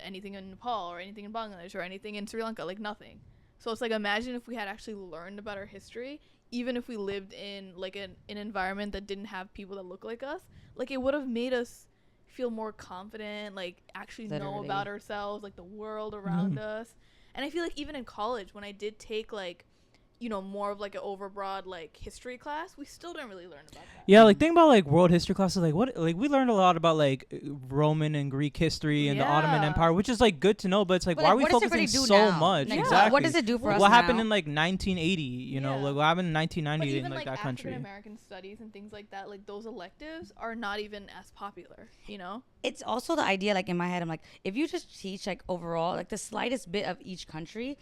anything in Nepal or anything in Bangladesh or anything in Sri Lanka, like nothing. So it's like, imagine if we had actually learned about our history, even if we lived in like an environment that didn't have people that look like us, like it would have made us feel more confident, like actually know about ourselves, like the world around us. And I feel like even in college, when I did take like, you know, more of like an overbroad like history class, we still didn't really learn about that. Yeah, like think about like world history classes, like what, like we learned a lot about like Roman and Greek history and the Ottoman Empire, which is like good to know, but it's like, why are we focusing so much? Like, exactly. What does it do for us? What happened in like 1980? You know, like what happened in 1990 in like that African country? American studies and things like that, like those electives are not even as popular. You know, it's also the idea. Like in my head, I'm like, if you just teach like overall, like the slightest bit of each country,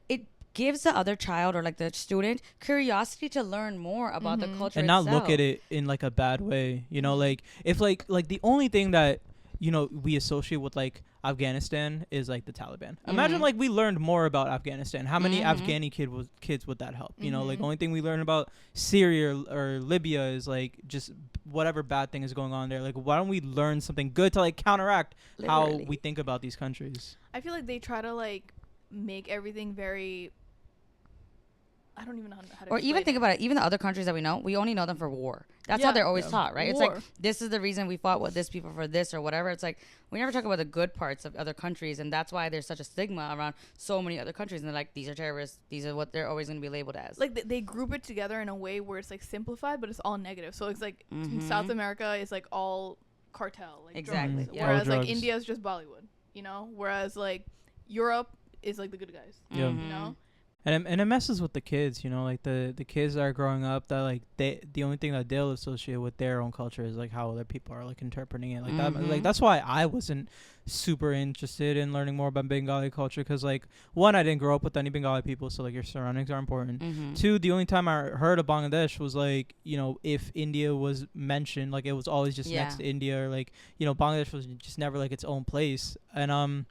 it gives the other child or like the student curiosity to learn more about the culture and not itself. look at it in like a bad way, you know. Like if like the only thing that, you know, we associate with like Afghanistan is like the Taliban. Imagine like we learned more about Afghanistan. How many Afghani kids would that help? You know, like the only thing we learn about Syria or Libya is like just whatever bad thing is going on there. Like why don't we learn something good to like counteract how we think about these countries? I feel like they try to like make everything very, I don't even know how to or even think about it. Even the other countries that we know, we only know them for war. That's how they're always taught, right? War. It's like, this is the reason we fought with this people for this or whatever. It's like, we never talk about the good parts of other countries. And that's why there's such a stigma around so many other countries. And they're like, these are terrorists. These are what they're always going to be labeled as. Like they group it together in a way where it's like simplified, but it's all negative. So it's like South America is like all cartel. Like exactly. Drugs. Whereas like India is just Bollywood, you know? Whereas like Europe is like the good guys, you know? And it messes with the kids, you know, like the kids that are growing up, that like the only thing that they'll associate with their own culture is like how other people are like interpreting it, like that. Like that's why I wasn't super interested in learning more about Bengali culture, because like one, I didn't grow up with any Bengali people, so like your surroundings are important. Two, the only time I heard of Bangladesh was like, you know, if India was mentioned, like it was always just next to India, or like, you know, Bangladesh was just never like its own place. And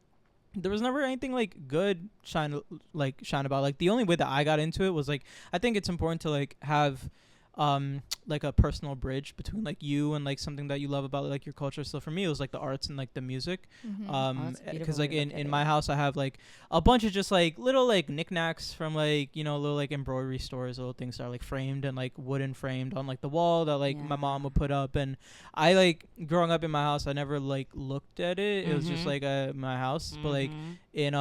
there was never anything like good shine about. Like the only way that I got into it was like, I think it's important to like have like a personal bridge between like you and like something that you love about like your culture. So for me, it was like the arts and like the music, because like in my house I have like a bunch of just like little like knickknacks from like, you know, little like embroidery stores, little things that are like framed and like wooden framed on like the wall that like my mom would put up. And I like growing up in my house, I never like looked at it. It was just like my house. But like in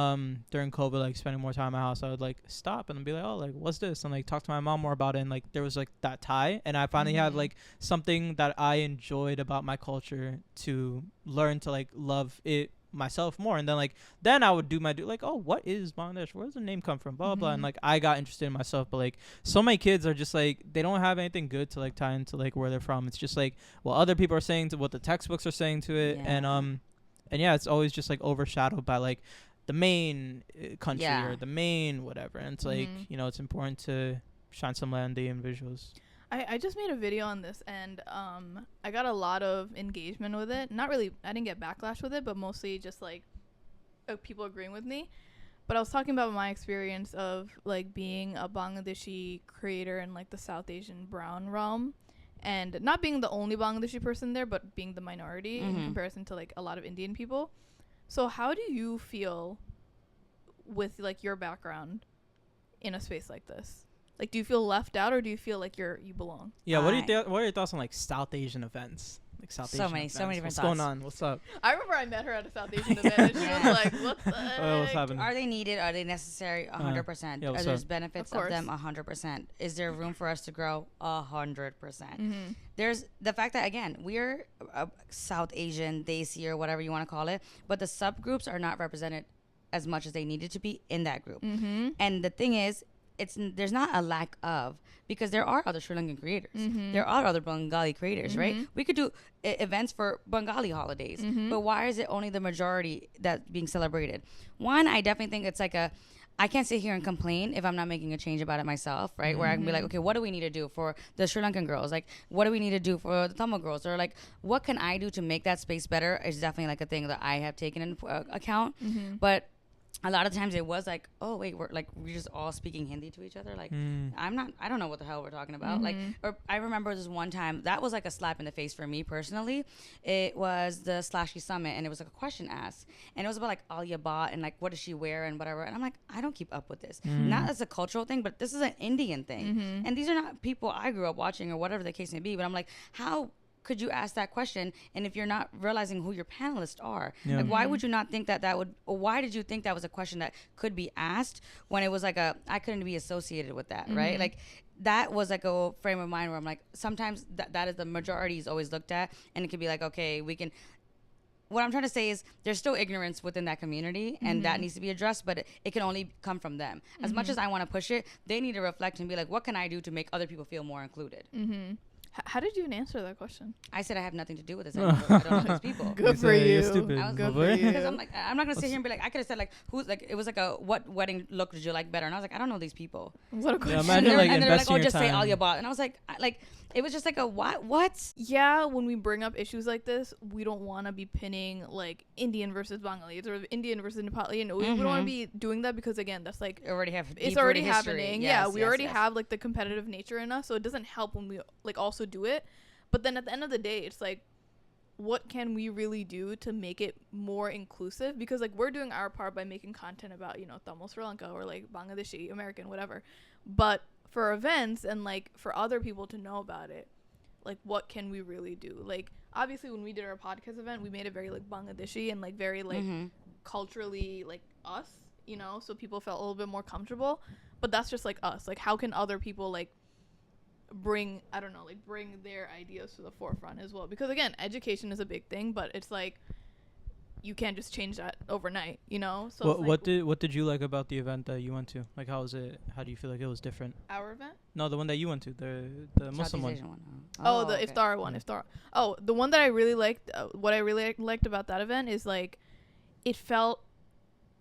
during COVID, like spending more time in my house, I would like stop and be like, oh, like what's this, and like talk to my mom more about it. And like there was like that tie, and I finally had like something that I enjoyed about my culture to learn to like love it myself more. And then I would do like, oh, what is Bangladesh, where does the name come from, blah blah. And like I got interested in myself. But like so many kids are just like, they don't have anything good to like tie into like where they're from. It's just like what other people are saying to what the textbooks are saying to it. And it's always just like overshadowed by like the main country or the main whatever. And it's like, you know, it's important to shine some light on the individuals. I just made a video on this, and I got a lot of engagement with it. Not really, I didn't get backlash with it, but mostly just like people agreeing with me. But I was talking about my experience of like being a Bangladeshi creator in like the South Asian brown realm, and not being the only Bangladeshi person there, but being the minority in comparison to like a lot of Indian people. So how do you feel with like your background in a space like this? Like, do you feel left out, or do you feel like you belong? Yeah, what are your thoughts on like South Asian events? Like South Asian events. So many different What's thoughts. going on? What's up? I remember I met her at a South Asian event, and she was like, "What the heck?" What's happening? Are they needed? Are they necessary? 100%. Yeah, Are what's there up? benefits of them? 100%. Is there room for us to grow? 100%. There's the fact that, again, we're South Asian, Desi, or whatever you want to call it, but the subgroups are not represented as much as they needed to be in that group. And the thing is, there's not a lack of, because there are other Sri Lankan creators. There are other Bengali creators, right? We could do events for Bengali holidays, but why is it only the majority that's being celebrated? One, I definitely think it's like I can't sit here and complain if I'm not making a change about it myself, right? Where I can be like, okay, what do we need to do for the Sri Lankan girls? Like, what do we need to do for the Tamil girls? Or like, what can I do to make that space better? Is definitely like a thing that I have taken into account. But a lot of times it was like, oh wait, we're just all speaking Hindi to each other. Like, I don't know what the hell we're talking about. Like, or I remember this one time that was like a slap in the face for me personally. It was the Slashy Summit, and it was like a question asked, and it was about like Alia Bhatt and like what does she wear and whatever. And I'm like, I don't keep up with this. Not as a cultural thing, but this is an Indian thing, and these are not people I grew up watching or whatever the case may be. But I'm like, how could you ask that question? And if you're not realizing who your panelists are, like, why would you not think that would, or why did you think that was a question that could be asked when it was like I couldn't be associated with that, right? Like, that was like a frame of mind where I'm like, sometimes that is the majority is always looked at, and it could be like, okay, we can. What I'm trying to say is there's still ignorance within that community, and that needs to be addressed, but it can only come from them. As much as I want to push it, they need to reflect and be like, what can I do to make other people feel more included? How did you even answer that question? I said I have nothing to do with this. I don't know these people. Good for you. You're stupid. Good for you. Because I'm like, I'm not gonna sit here and be like, I could have said like, who's like, it was like what wedding look did you like better? And I was like, I don't know these people. What a question. Yeah, imagine, and they're like, oh, just time. say Alia Bhatt. And I was like, it was just like a what? Yeah, when we bring up issues like this, we don't want to be pinning like Indian versus Bengalis or Indian versus Nepali. You know, we don't want to be doing that because, again, that's like it's already happening. Yes, we already have like the competitive nature in us, so it doesn't help when we like also do it. But then at the end of the day, it's like, what can we really do to make it more inclusive? Because like we're doing our part by making content about, you know, Tamil Sri Lanka or like Bangladeshi, American, whatever. But for events and like for other people to know about it, like what can we really do? Like obviously when we did our podcast event, we made it very like Bangladeshi and like very like culturally like us, you know, so people felt a little bit more comfortable. But that's just like us. Like how can other people like bring their ideas to the forefront as well? Because again, education is a big thing, but it's like you can't just change that overnight, you know. So what did you like about the event that you went to? Like, how was it? How do you feel like it was different? Our event? No, the one that you went to, the Muslim one. The iftar one. Iftar. Oh, the one that I really liked. What I really liked about that event is like it felt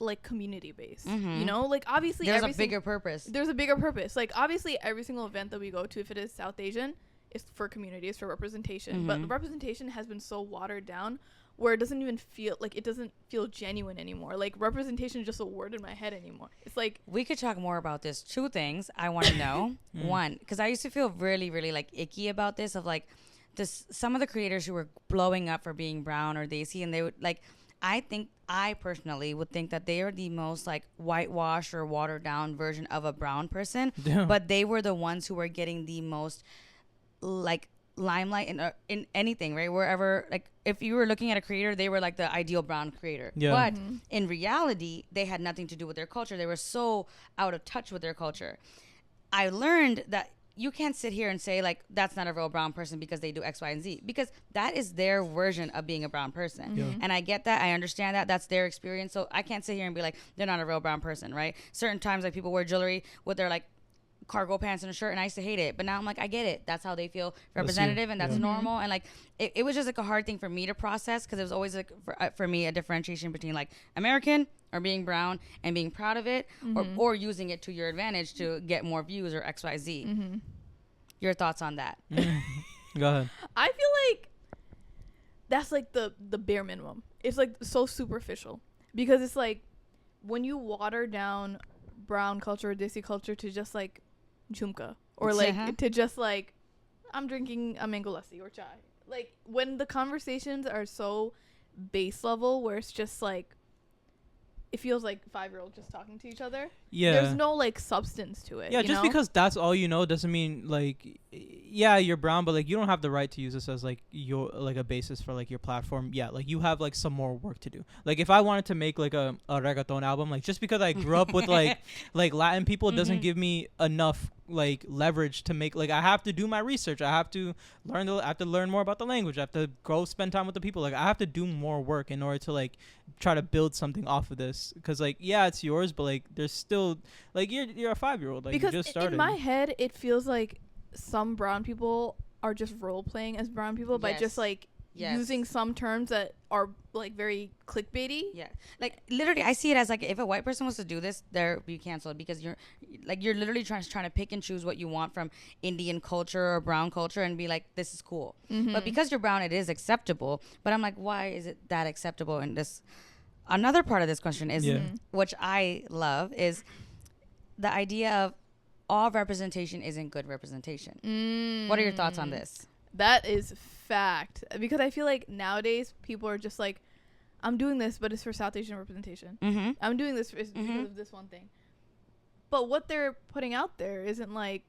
like community based, you know, like obviously there's a bigger purpose. Like obviously every single event that we go to, if it is South Asian, it's for community, it's for representation, but the representation has been so watered down where it doesn't even feel like, it doesn't feel genuine anymore. Like representation is just a word in my head anymore. It's like, we could talk more about this. Two things I want to know. One, because I used to feel really, really like icky about this, of like some of the creators who were blowing up for being brown or Desi, and they would like, I personally would think that they are the most like whitewashed or watered down version of a brown person, but they were the ones who were getting the most like limelight in anything, right? Wherever, like if you were looking at a creator, they were like the ideal brown creator. But in reality, they had nothing to do with their culture. They were so out of touch with their culture. I learned that you can't sit here and say like that's not a real brown person because they do X, Y, and Z, because that is their version of being a brown person. And I get that, I understand that, that's their experience. So I can't sit here and be like they're not a real brown person, right? Certain times like people wear jewelry with their like cargo pants and a shirt, and I used to hate it, but now I'm like, I get it, that's how they feel representative, and that's normal. And like it was just like a hard thing for me to process, because it was always like for me a differentiation between like American or being brown and being proud of it, or using it to your advantage to get more views or XYZ. Your thoughts on that? Go ahead. I feel like that's like the bare minimum. It's like so superficial, because it's like when you water down brown culture or Desi culture to just like jhumka, or like to just like I'm drinking a mango lassi or chai, like when the conversations are so base level where it's just like it feels like 5-year-olds just talking to each other. Yeah. There's no like substance to it. Yeah, you just know? because that's all you know doesn't mean like, yeah, you're brown, but like you don't have the right to use this as like your like a basis for like your platform. Yeah, like you have like some more work to do. Like if I wanted to make like a reggaeton album, like just because I grew up with like Latin people doesn't give me enough like leverage to make, like I have to do my research. I have to learn more about the language. I have to go spend time with the people. Like I have to do more work in order to like try to build something off of this, because like yeah, it's yours, but like there's still like you're a 5-year-old, like because you just started. In my head it feels like some brown people are just role playing as brown people by just like using some terms that are like very clickbaity. Yeah, like literally I see it as like if a white person was to do this, they're be canceled, because you're literally trying to pick and choose what you want from Indian culture or brown culture and be like, this is cool. But because you're brown, it is acceptable. But I'm like, why is it that acceptable? And this another part of this question is which I love, is the idea of all representation isn't good representation. What are your thoughts on this? That is fact, because I feel like nowadays people are just like, I'm doing this, but it's for South Asian representation. I'm doing this because of this one thing. But what they're putting out there isn't like,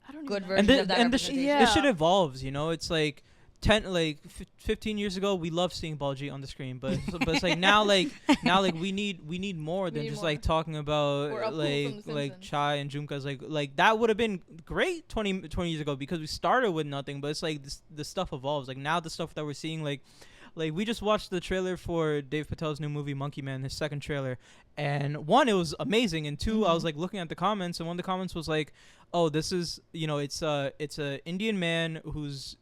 I don't good know. version of that representation. This shit evolves, you know. It's like 15 years ago we loved seeing Balji on the screen, but it's like now like we need more than just like talking about like Chai and Jumka's like that would have been great 20 years ago, because we started with nothing. But it's like the stuff evolves. Like now the stuff that we're seeing, like we just watched the trailer for Dave Patel's new movie Monkey Man, his second trailer, and one, it was amazing, and two, I was like looking at the comments, and one of the comments was like, oh, this is, you know, it's a Indian man who's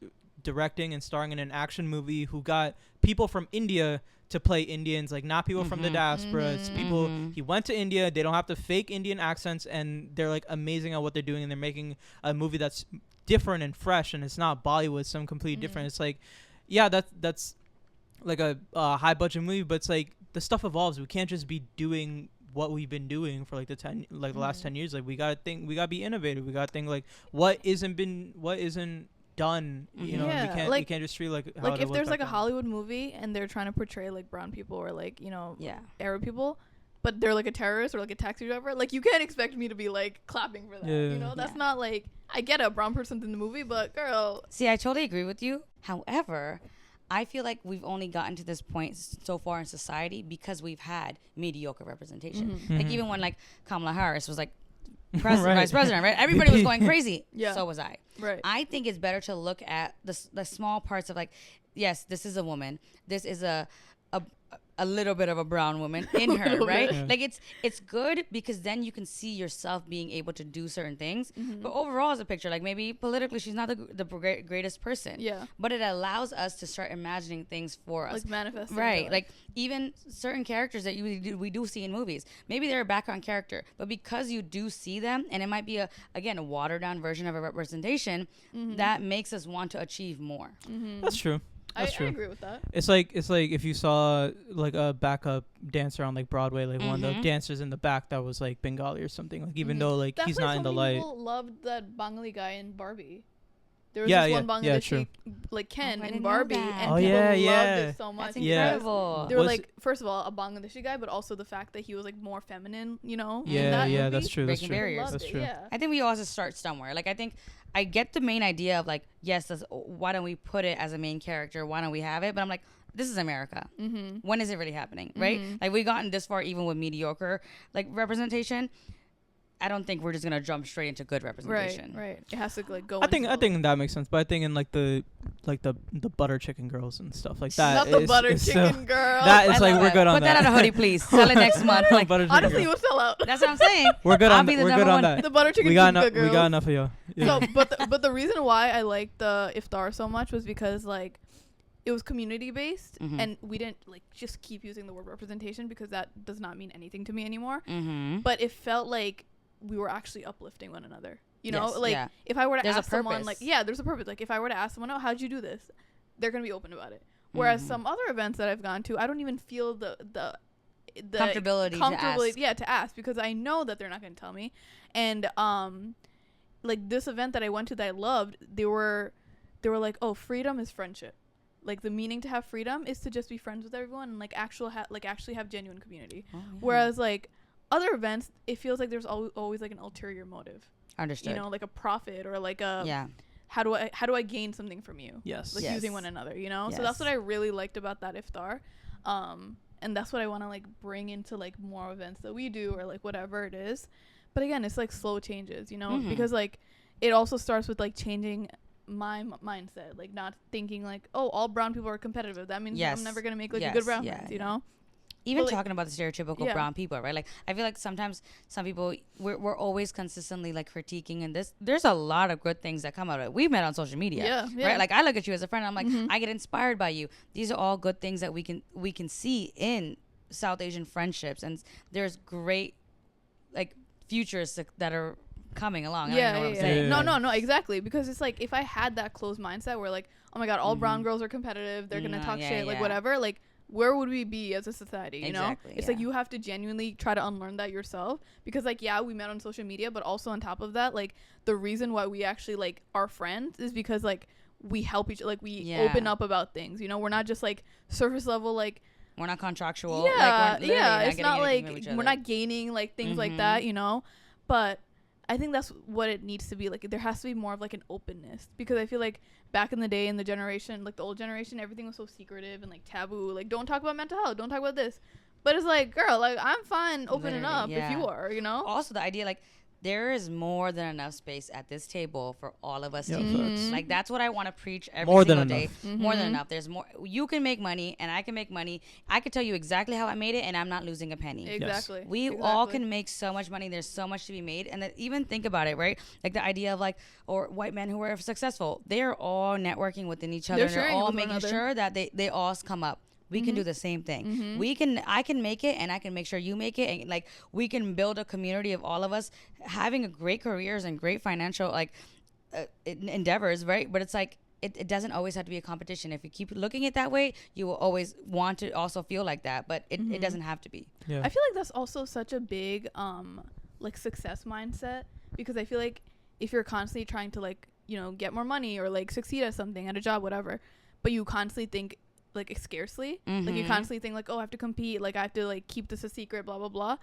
directing and starring in an action movie who got people from India to play Indians, like not people from the diaspora. It's people, he went to India, they don't have to fake Indian accents, and they're like amazing at what they're doing, and they're making a movie that's different and fresh, and it's not Bollywood, some completely different. It's like, yeah, that's like a high budget movie, but it's like the stuff evolves. We can't just be doing what we've been doing for like the last 10 years. Like we gotta be innovative. We gotta think like what isn't done, you know. We can't just treat like if there's like a Hollywood movie and they're trying to portray like brown people or like, you know, Arab people, but they're like a terrorist or like a taxi driver, like you can't expect me to be like clapping for that. You know, that's not like, I get a brown person's in the movie, but girl. See, I totally agree with you. However, I feel like we've only gotten to this point so far in society because we've had mediocre representation. Like even when like Kamala Harris was like vice president, right? Everybody was going crazy. So was I. Right. I think it's better to look at the small parts of like, yes, this is a woman. This is a little bit of a brown woman in her, right? Yeah. Like it's good because then you can see yourself being able to do certain things. But overall as a picture, like maybe politically she's not the greatest person. Yeah. But it allows us to start imagining things for us. Like manifesting. Right. Like even certain characters that we do see in movies. Maybe they're a background character, but because you do see them, and it might be a watered down version of a representation, that makes us want to achieve more. That's true. I agree with that. It's like if you saw like a backup dancer on like Broadway, like one of the dancers in the back that was like Bengali or something. Like even though like he's not in the light. People loved that Bengali guy in Barbie. There was this one Bangladeshi like Ken in Barbie, and people loved it so much. That's incredible. They were like, first of all, a Bangladeshi guy, but also the fact that he was like more feminine, you know. Yeah, that's true. Breaking barriers. That's true. Yeah. I think we also start somewhere. Like I think I get the main idea of like, yes, why don't we put it as a main character? Why don't we have it? But I'm like, this is America. When is it really happening, right? Like we've gotten this far even with mediocre like representation. I don't think we're just gonna jump straight into good representation. Right. It has to like go. I think that makes sense, but I think in like the butter chicken girls and stuff like that. Not the butter chicken girl. That is like we're good on that. Put that on a hoodie, please. Sell it next month. Like honestly, it will sell out. That's what I'm saying. We're good on that. We're good on that. The butter chicken girls. We got enough of you. Yeah. So, but the reason why I liked the iftar so much was because like it was community based, and we didn't like just keep using the word representation because that does not mean anything to me anymore. But it felt like we were actually uplifting one another, you know. If I were to ask someone like, there's a purpose. Like if I were to ask someone, oh, how'd you do this, they're gonna be open about it. Whereas some other events that I've gone to, I don't even feel the comfortability to ask because I know that they're not gonna tell me. And like this event that I went to that I loved, they were like, oh, freedom is friendship. like the meaning to have freedom is to just be friends with everyone and like actually have genuine community. Whereas like other events, it feels like there's always like an ulterior motive. Understood. You know, like a profit or like a how do I gain something from you? Yes. Like using one another, you know? So that's what I really liked about that iftar. And that's what I want to like bring into like more events that we do or like whatever it is. But again, it's like slow changes, you know, because like it also starts with like changing my mindset, like not thinking like, oh, all brown people are competitive. That means I'm never gonna make like a good brown friends, you know? Even talking about the stereotypical brown people, right? Like, I feel like sometimes some people, we're always consistently like critiquing, and there's a lot of good things that come out of it. We've met on social media, right? Like, I look at you as a friend, and I'm like, I get inspired by you. These are all good things that we can see in South Asian friendships, and there's great like futures that are coming along. I don't know what I'm saying. No, exactly. Because it's like, if I had that closed mindset where like, oh my God, all brown girls are competitive, they're gonna talk shit, like whatever, like, where would we be as a society, you know? It's like you have to genuinely try to unlearn that yourself, because like we met on social media, but also on top of that, like the reason why we actually like are friends is because like we help each, like we open up about things, you know? We're not just like surface level, like we're not contractual, it's not like we're not gaining like things like that, you know? But I think that's what it needs to be. Like, there has to be more of like an openness, because I feel like back in the day, in the generation, like the old generation, everything was so secretive and like taboo. Like, don't talk about mental health, don't talk about this. But it's like, girl, like I'm fine opening up if you are, you know? Also, the idea, like, there is more than enough space at this table for all of us to eat. Like, that's what I want to preach every single day. More than enough. There's more. You can make money, and I can make money. I can tell you exactly how I made it, and I'm not losing a penny. Exactly. We all can make so much money. There's so much to be made. And even think about it, right? Like the idea of like, or white men who are successful, they're all networking within each other. They're all making sure that they all come up. We can do the same thing. I can make it, and I can make sure you make it, and like we can build a community of all of us having a great careers and great financial like endeavors, right? But it's like it doesn't always have to be a competition. If you keep looking at it that way, you will always want to also feel like that, but it doesn't have to be. I feel like that's also such a big like success mindset, because I feel like if you're constantly trying to like, you know, get more money or like succeed at something, at a job, whatever, but you constantly think like scarcely, like you constantly think like, oh, I have to compete, like I have to like keep this a secret, blah blah blah.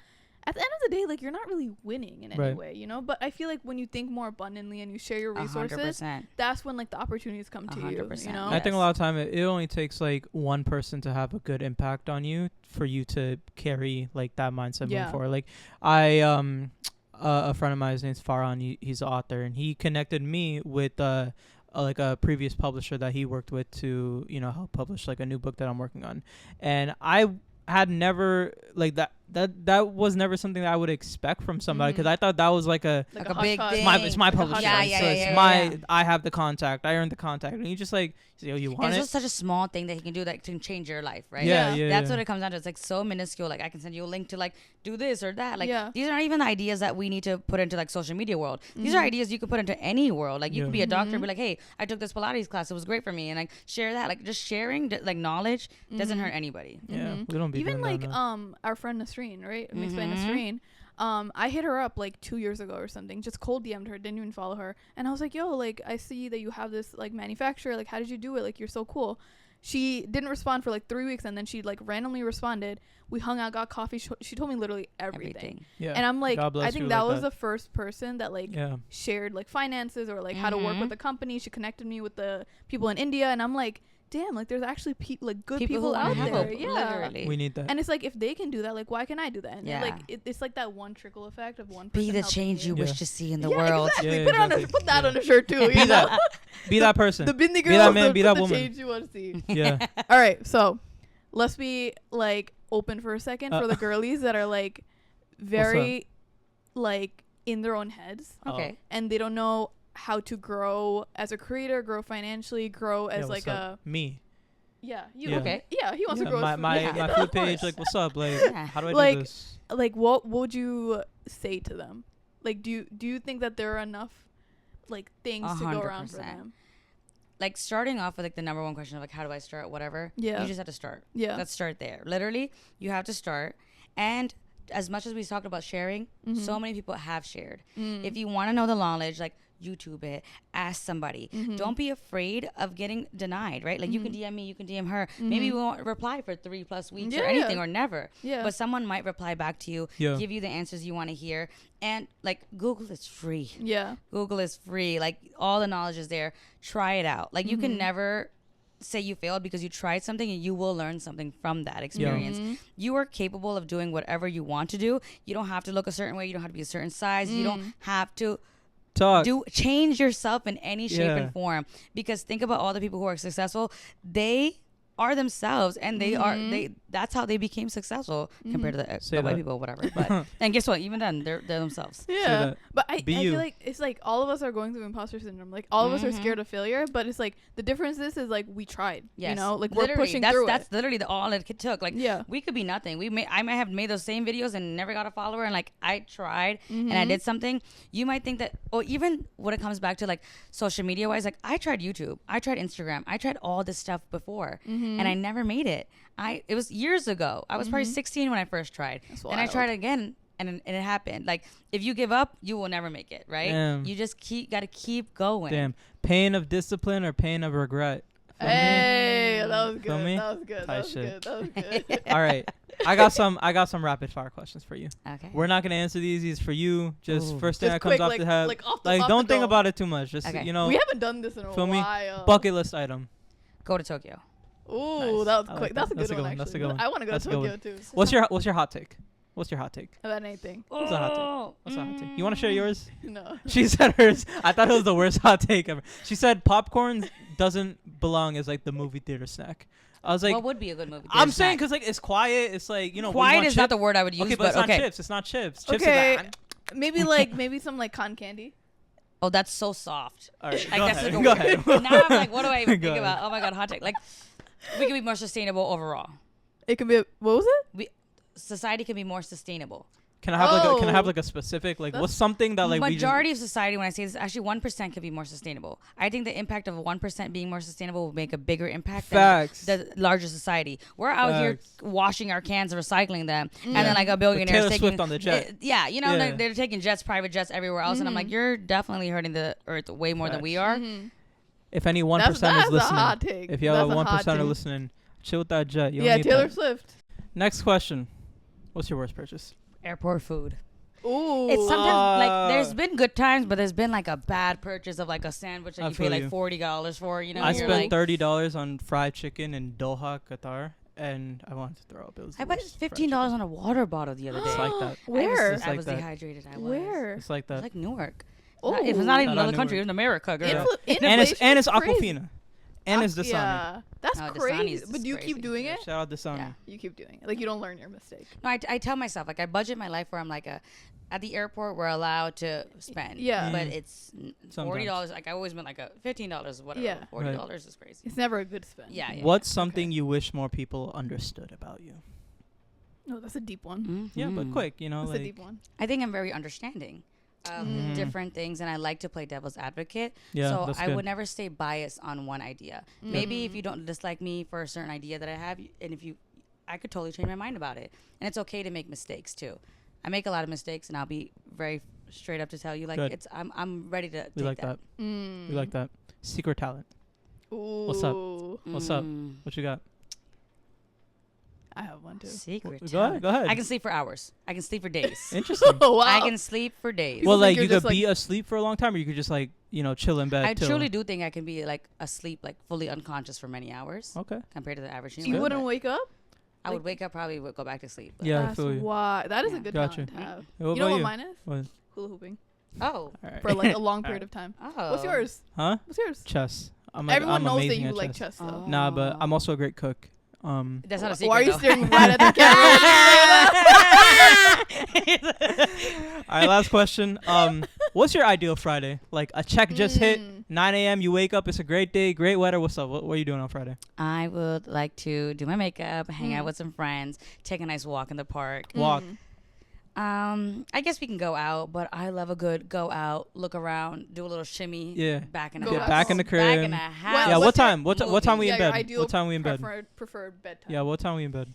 At the end of the day, like you're not really winning in any way, you know? But I feel like when you think more abundantly and you share your resources, 100%. That's when like the opportunities come to 100%. You know? I think a lot of time it only takes like one person to have a good impact on you for you to carry like that mindset moving forward. Like a friend of mine, his name's Farhan, he's an author, and he connected me with like a previous publisher that he worked with to, you know, help publish like a new book that I'm working on. And I had never like that was never something that I would expect from somebody, because I thought that was like a big thing. It's my publisher. I have the contact. I earned the contact. And you just like, yo, you want it? It's just such a small thing that he can do that can change your life, right? That's what it comes down to. It's like so minuscule. Like I can send you a link to like do this or that. Like these aren't even the ideas that we need to put into like social media world. These are ideas you could put into any world. Like you could be a doctor and be like, hey, I took this Pilates class. It was great for me. And like share that. Like just sharing like knowledge doesn't hurt anybody. Yeah, we don't be even like our friend Nasreen, right? Mixed by Nasreen. I hit her up like 2 years ago or something, just cold DM'd her, didn't even follow her, and I was like, yo, like I see that you have this like manufacturer, like how did you do it, like you're so cool. She didn't respond for like 3 weeks, and then she like randomly responded. We hung out, got coffee. She told me literally everything. And I'm like, I think that was the first person that like shared like finances or like how to work with the company. She connected me with the people in India, and I'm like, damn, like there's actually like good people out there. Literally. We need that. And it's like, if they can do that, like why can I do that? And like it's like that one trickle effect of one person. Be the change you wish to see in the world. Exactly. Put that on a shirt too. You know? Be that person. The bindi girl. Be that man. Be that the woman. Change you want to see. Yeah. All right. So let's be like open for a second for the girlies that are like very like in their own heads. Okay. And they don't know how to grow as a creator, grow financially, grow as like a me. Yeah, you okay? Yeah, he wants to grow. My food page, like, what's up? Like, how do I like, do this? Like, what would you say to them? Like, do you think that there are enough like things 100%. To go around for them? Like starting off with like the number one question of like, how do I start? Whatever. Yeah. You just have to start. Yeah. Let's start there. Literally, you have to start. And as much as we talked about sharing, so many people have shared. If you want to know the knowledge, like YouTube it, ask somebody. Don't be afraid of getting denied, right? Like you can DM me, you can DM her. Maybe we won't reply for 3+ weeks or anything or never. Yeah. But someone might reply back to you, give you the answers you want to hear. And like Google is free. Yeah. Google is free. Like all the knowledge is there. Try it out. Like you can never say you failed because you tried something, and you will learn something from that experience. You are capable of doing whatever you want to do. You don't have to look a certain way. You don't have to be a certain size. You don't have to change yourself in any shape and form, because think about all the people who are successful. They are themselves, and that's how they became successful compared to the white people, whatever. But and guess what, even then they're themselves. But I feel like it's like all of us are going through imposter syndrome. Like all of us are scared of failure, but it's like the difference is like we tried. You know, like we're pushing through that's literally all it took. Like we could be nothing. I might have made those same videos and never got a follower, and like I tried and I did something. You might think that, or even when it comes back to like social media wise, like I tried YouTube, I tried Instagram, I tried all this stuff before, and I never made it. It was years ago. I was probably 16 when I first tried. And I tried again, and it happened. Like if you give up, you will never make it, right? Damn. You just gotta keep going. Damn. Pain of discipline or pain of regret? Hey, that was good. That was good. That was good. All right. I got some rapid fire questions for you. Okay. We're not gonna answer these. These for you. Just first thing that comes quick, off the head. Like don't think about it too much. Just you know. We haven't done this in a while. Me? Bucket list item. Go to Tokyo. Ooh, nice. That was quick. That's a good one, actually. That's a good one. I want to go to Tokyo, too. What's your hot take? What's your hot take? About anything. What's a hot take? What's a hot take? You want to share yours? No. She said hers. I thought it was the worst hot take ever. She said popcorn doesn't belong as like the movie theater snack. I was like, what would be a good movie? I'm saying because like it's quiet. It's like, you know, quiet is not the word I would use. Okay, but it's not chips. It's not chips. Chips okay. Maybe some like cotton candy. Oh, that's so soft. All right, like, go ahead. Now I'm like, what do I even think about? Oh my god, hot take. Like, we can be more sustainable overall. It can be. What was it? Society can be more sustainable. Can I have like a specific like what's something that like majority of society, when I say this, actually 1% could be more sustainable. I think the impact of 1% being more sustainable will make a bigger impact than the larger society. We're out here washing our cans, recycling them, and then like a billionaire taking Swift on the jet. They're taking private jets everywhere else, and I'm like, you're definitely hurting the earth way more than we are. If any 1% is listening, if y'all are 1% listening, chill with that jet. You don't need Taylor that. Swift. Next question. What's your worst purchase? Airport food. Ooh. It's sometimes like there's been good times, but there's been like a bad purchase of like a sandwich that you pay like $40 for. You know, I spent $30 on fried chicken in Doha, Qatar, and I wanted to throw up. I bought $15 on a water bottle the other day. It's like that. Where? I was dehydrated. Where? It's like that. It's like Newark. Oh, it's not even another country. It's in America, girl. And it's Aquafina. And it's Dasani. Yeah, that's crazy. But do you keep doing it? Shout out Dasani. Yeah. You keep doing it. Like you don't learn your mistake. No, I tell myself, like I budget my life where I'm like at the airport we're allowed to spend. Yeah. But it's $40. Like I always meant like a $15, whatever. Yeah. $40 is crazy. It's never a good spend. Yeah. What's something you wish more people understood about you? No, that's a deep one. Mm-hmm. Yeah, but quick, you know. That's a deep one. I think I'm very understanding of different things, and I like to play devil's advocate. Yeah, so I would never stay biased on one idea. Maybe if you don't dislike me for a certain idea that I have, and I could totally change my mind about it. And it's okay to make mistakes too. I make a lot of mistakes, and I'll be very straight up to tell you, like I'm ready to take that. We like that. Secret talent. Ooh. What's up? What's up? What you got? I have one too. Secret talent. Go ahead. I can sleep for hours. I can sleep for days. Interesting. Wow. I can sleep for days. Well, like you could be asleep for a long time, or you could just like, you know, chill in bed. I truly do think I can be like asleep, like fully unconscious for many hours. Okay. Compared to the average human. You wouldn't wake up? I would wake up, probably would go back to sleep. Yeah, that's why. That is a good talent to have. You know what mine is? What? Hula hooping. Oh. For like a long period of time. Oh. What's yours? Huh? What's yours? Chess. Everyone knows that you like chess though. Nah, but I'm also a great cook. That's not a secret. Why are you though. staring right at the camera? All right, last question. What's your ideal Friday? Like a check just hit, 9 a.m. You wake up. It's a great day, great weather. What's up? What are you doing on Friday? I would like to do my makeup, hang out with some friends, take a nice walk in the park. Walk. I guess we can go out, but I love a good go out, look around, do a little shimmy. Yeah. Back in the house. Get back in the crib. Back in the house. Yeah. What time? What time we in bed? What time we in bed? Preferred bedtime. Yeah. What time we in bed?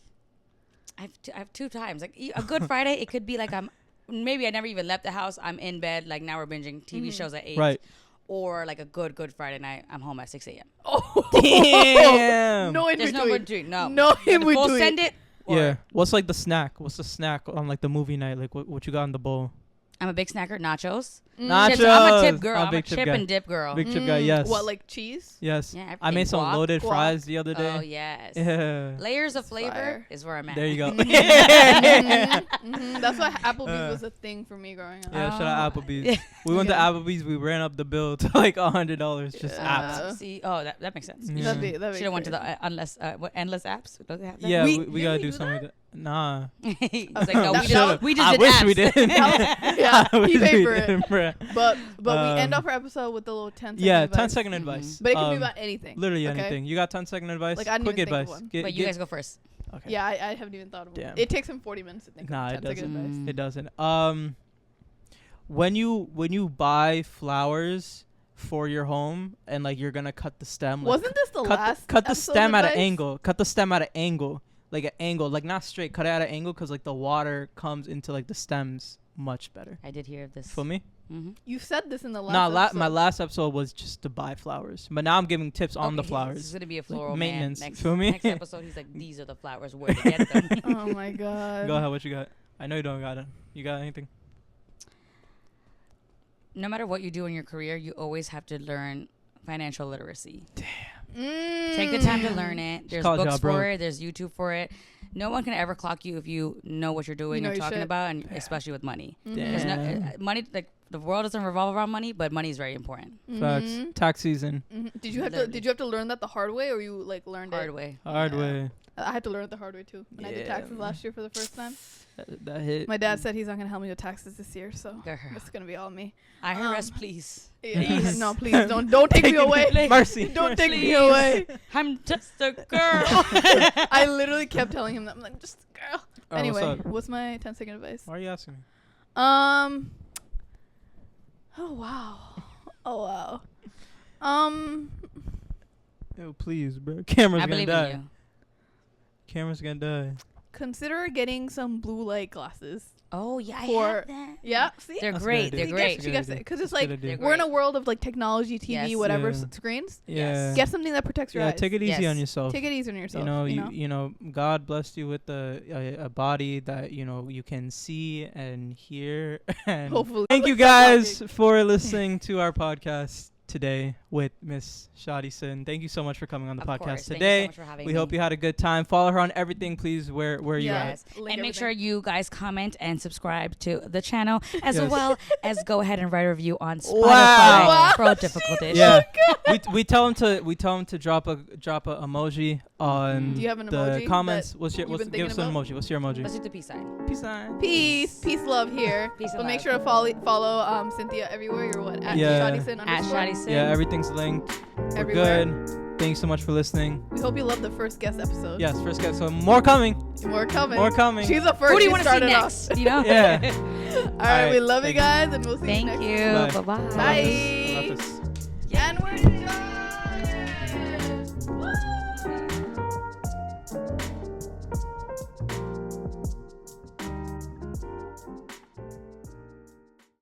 I have 2 times. Like a good Friday, it could be like I'm maybe I never even left the house. I'm in bed. Like now we're binging TV shows at 8. Right. Or like a good Friday night. I'm home at 6 a.m. Oh, damn. No in There's between. no in between. No. No in between. Full send it. Yeah. What's like the snack? What's the snack on like the movie night? Like what you got in the bowl? I'm a big snacker. Nachos. Nachos. Chips. I'm a tip girl. I'm I'm a chip and dip girl. Big chip guy. Yes. What, like cheese? Yes. Yeah, I made some loaded guac. fries the other day. Oh yes. Yeah. Layers of flavor Fire. is where I'm at. There you go. That's why Applebee's was a thing for me growing up. Yeah, shout out Applebee's. Yeah. We went to Yeah. Applebee's. We ran up the bill to like $100 just Yeah. apps. See, that makes sense. Yeah. That'd be Should have went to the endless apps. Does it have that? Yeah, We- we did gotta we do do something. Like that. Nah. I was like, no, That- we should've. we just I did wish apps. we did. Yeah, I wish he we paid for did, it. bruh. But we end Um, off our episode with the little 10 second Yeah, advice. 10-second advice. But it can be Um, about anything. Literally okay? anything. You got 10-second advice? Like, I didn't Quick even think of advice. one. But you guys go first. Okay. Yeah, I haven't even thought of it. Damn. It takes him 40 minutes to think Nah, of it 10 second doesn't. advice. It doesn't. When you buy flowers for your home and like you're gonna cut the stem. Like, Wasn't this the last cut the episode stem at an advice? angle. Cut the stem at an angle. Like an angle, like not straight. Cut it at an angle because like the water comes into like the stems much better. I did hear of this. Feel me? Mm-hmm. You said this in the last Nah, episode. my last episode was just to buy flowers, but now I'm giving tips on the This is flowers. gonna be a Like floral maintenance, man. Next, feel me? next episode, he's like, these are the flowers. Where to get them? Oh my god. Go ahead, what you got? I know you don't got it. You got anything? No matter what you do in your career, you always have to learn financial literacy. Take the time to learn it. There's College books job, bro. for it. There's YouTube for it. No one can ever clock you if you know what you're doing know or your talking shit. about, and especially with money. Mm-hmm. There's Damn. money, like the world doesn't revolve around money, but money is very important. Facts. Tax season. Did you have to learn that the hard way, or you like learned Hard it? way. Hard Yeah. way. I had to learn it the hard way too. When I did Yeah. taxes last year for the first time. That hit. My dad said he's not gonna help me with taxes this year, so Girl. it's gonna be all me. IRS, please. Yeah, no, please don't take me away. Mercy. Don't take me away. I'm just a girl. I literally kept telling him that. I'm like, just a girl. Alright, Anyway, what's up? what's my 10-second advice? Why are you asking me? Oh wow. Oh wow. Yo, please, bro. Camera's I gonna believe die. in you. Camera's gonna die. Consider getting some blue light glasses. Oh yeah, I For- have that. Yeah, see? They're That's a great. good They're idea. great. She gets it. Because it's That's a like, good idea. They're we're in a great. world of like technology, TV, Yes. whatever Yeah. screens. Yeah. Get something that protects your Yeah, eyes. take it easy Yes. on yourself. Take it easy on yourself. You know, God blessed you with a body that you can see and hear. And Hopefully. thank you guys for listening to our podcast today with Miss Shawtysin. Thank you so much for coming on the Of podcast course. Thank you so today. much for having We me. hope you had a good time. Follow her on everything, please. Where you Yes. at? Link And make everything. sure you guys comment and subscribe to the channel, as Yes. well as go ahead and write a review on Spotify Wow. for difficulties. Yeah, we tell him to drop a emoji on Do you have an the emoji comments. that What's your you've been give us an thinking emoji? What's your emoji? Let's do the peace sign. Peace sign. Peace, love here. Peace and But make love. sure to follow Cynthia everywhere. You're what? At Yeah. Shawtysin At underscore? Shawtysin. Yeah, everything's linked. We're Everywhere. good. Thanks so much for listening. We hope you love the first guest episode. Yes, first guest. So more coming. More coming. More coming. She's the first. Who do you want want to to see next? You know? Yeah. All right, we love you thank you. guys, and we'll see you Thank next you. Bye. Bye-bye. Bye. I love this. And we're done.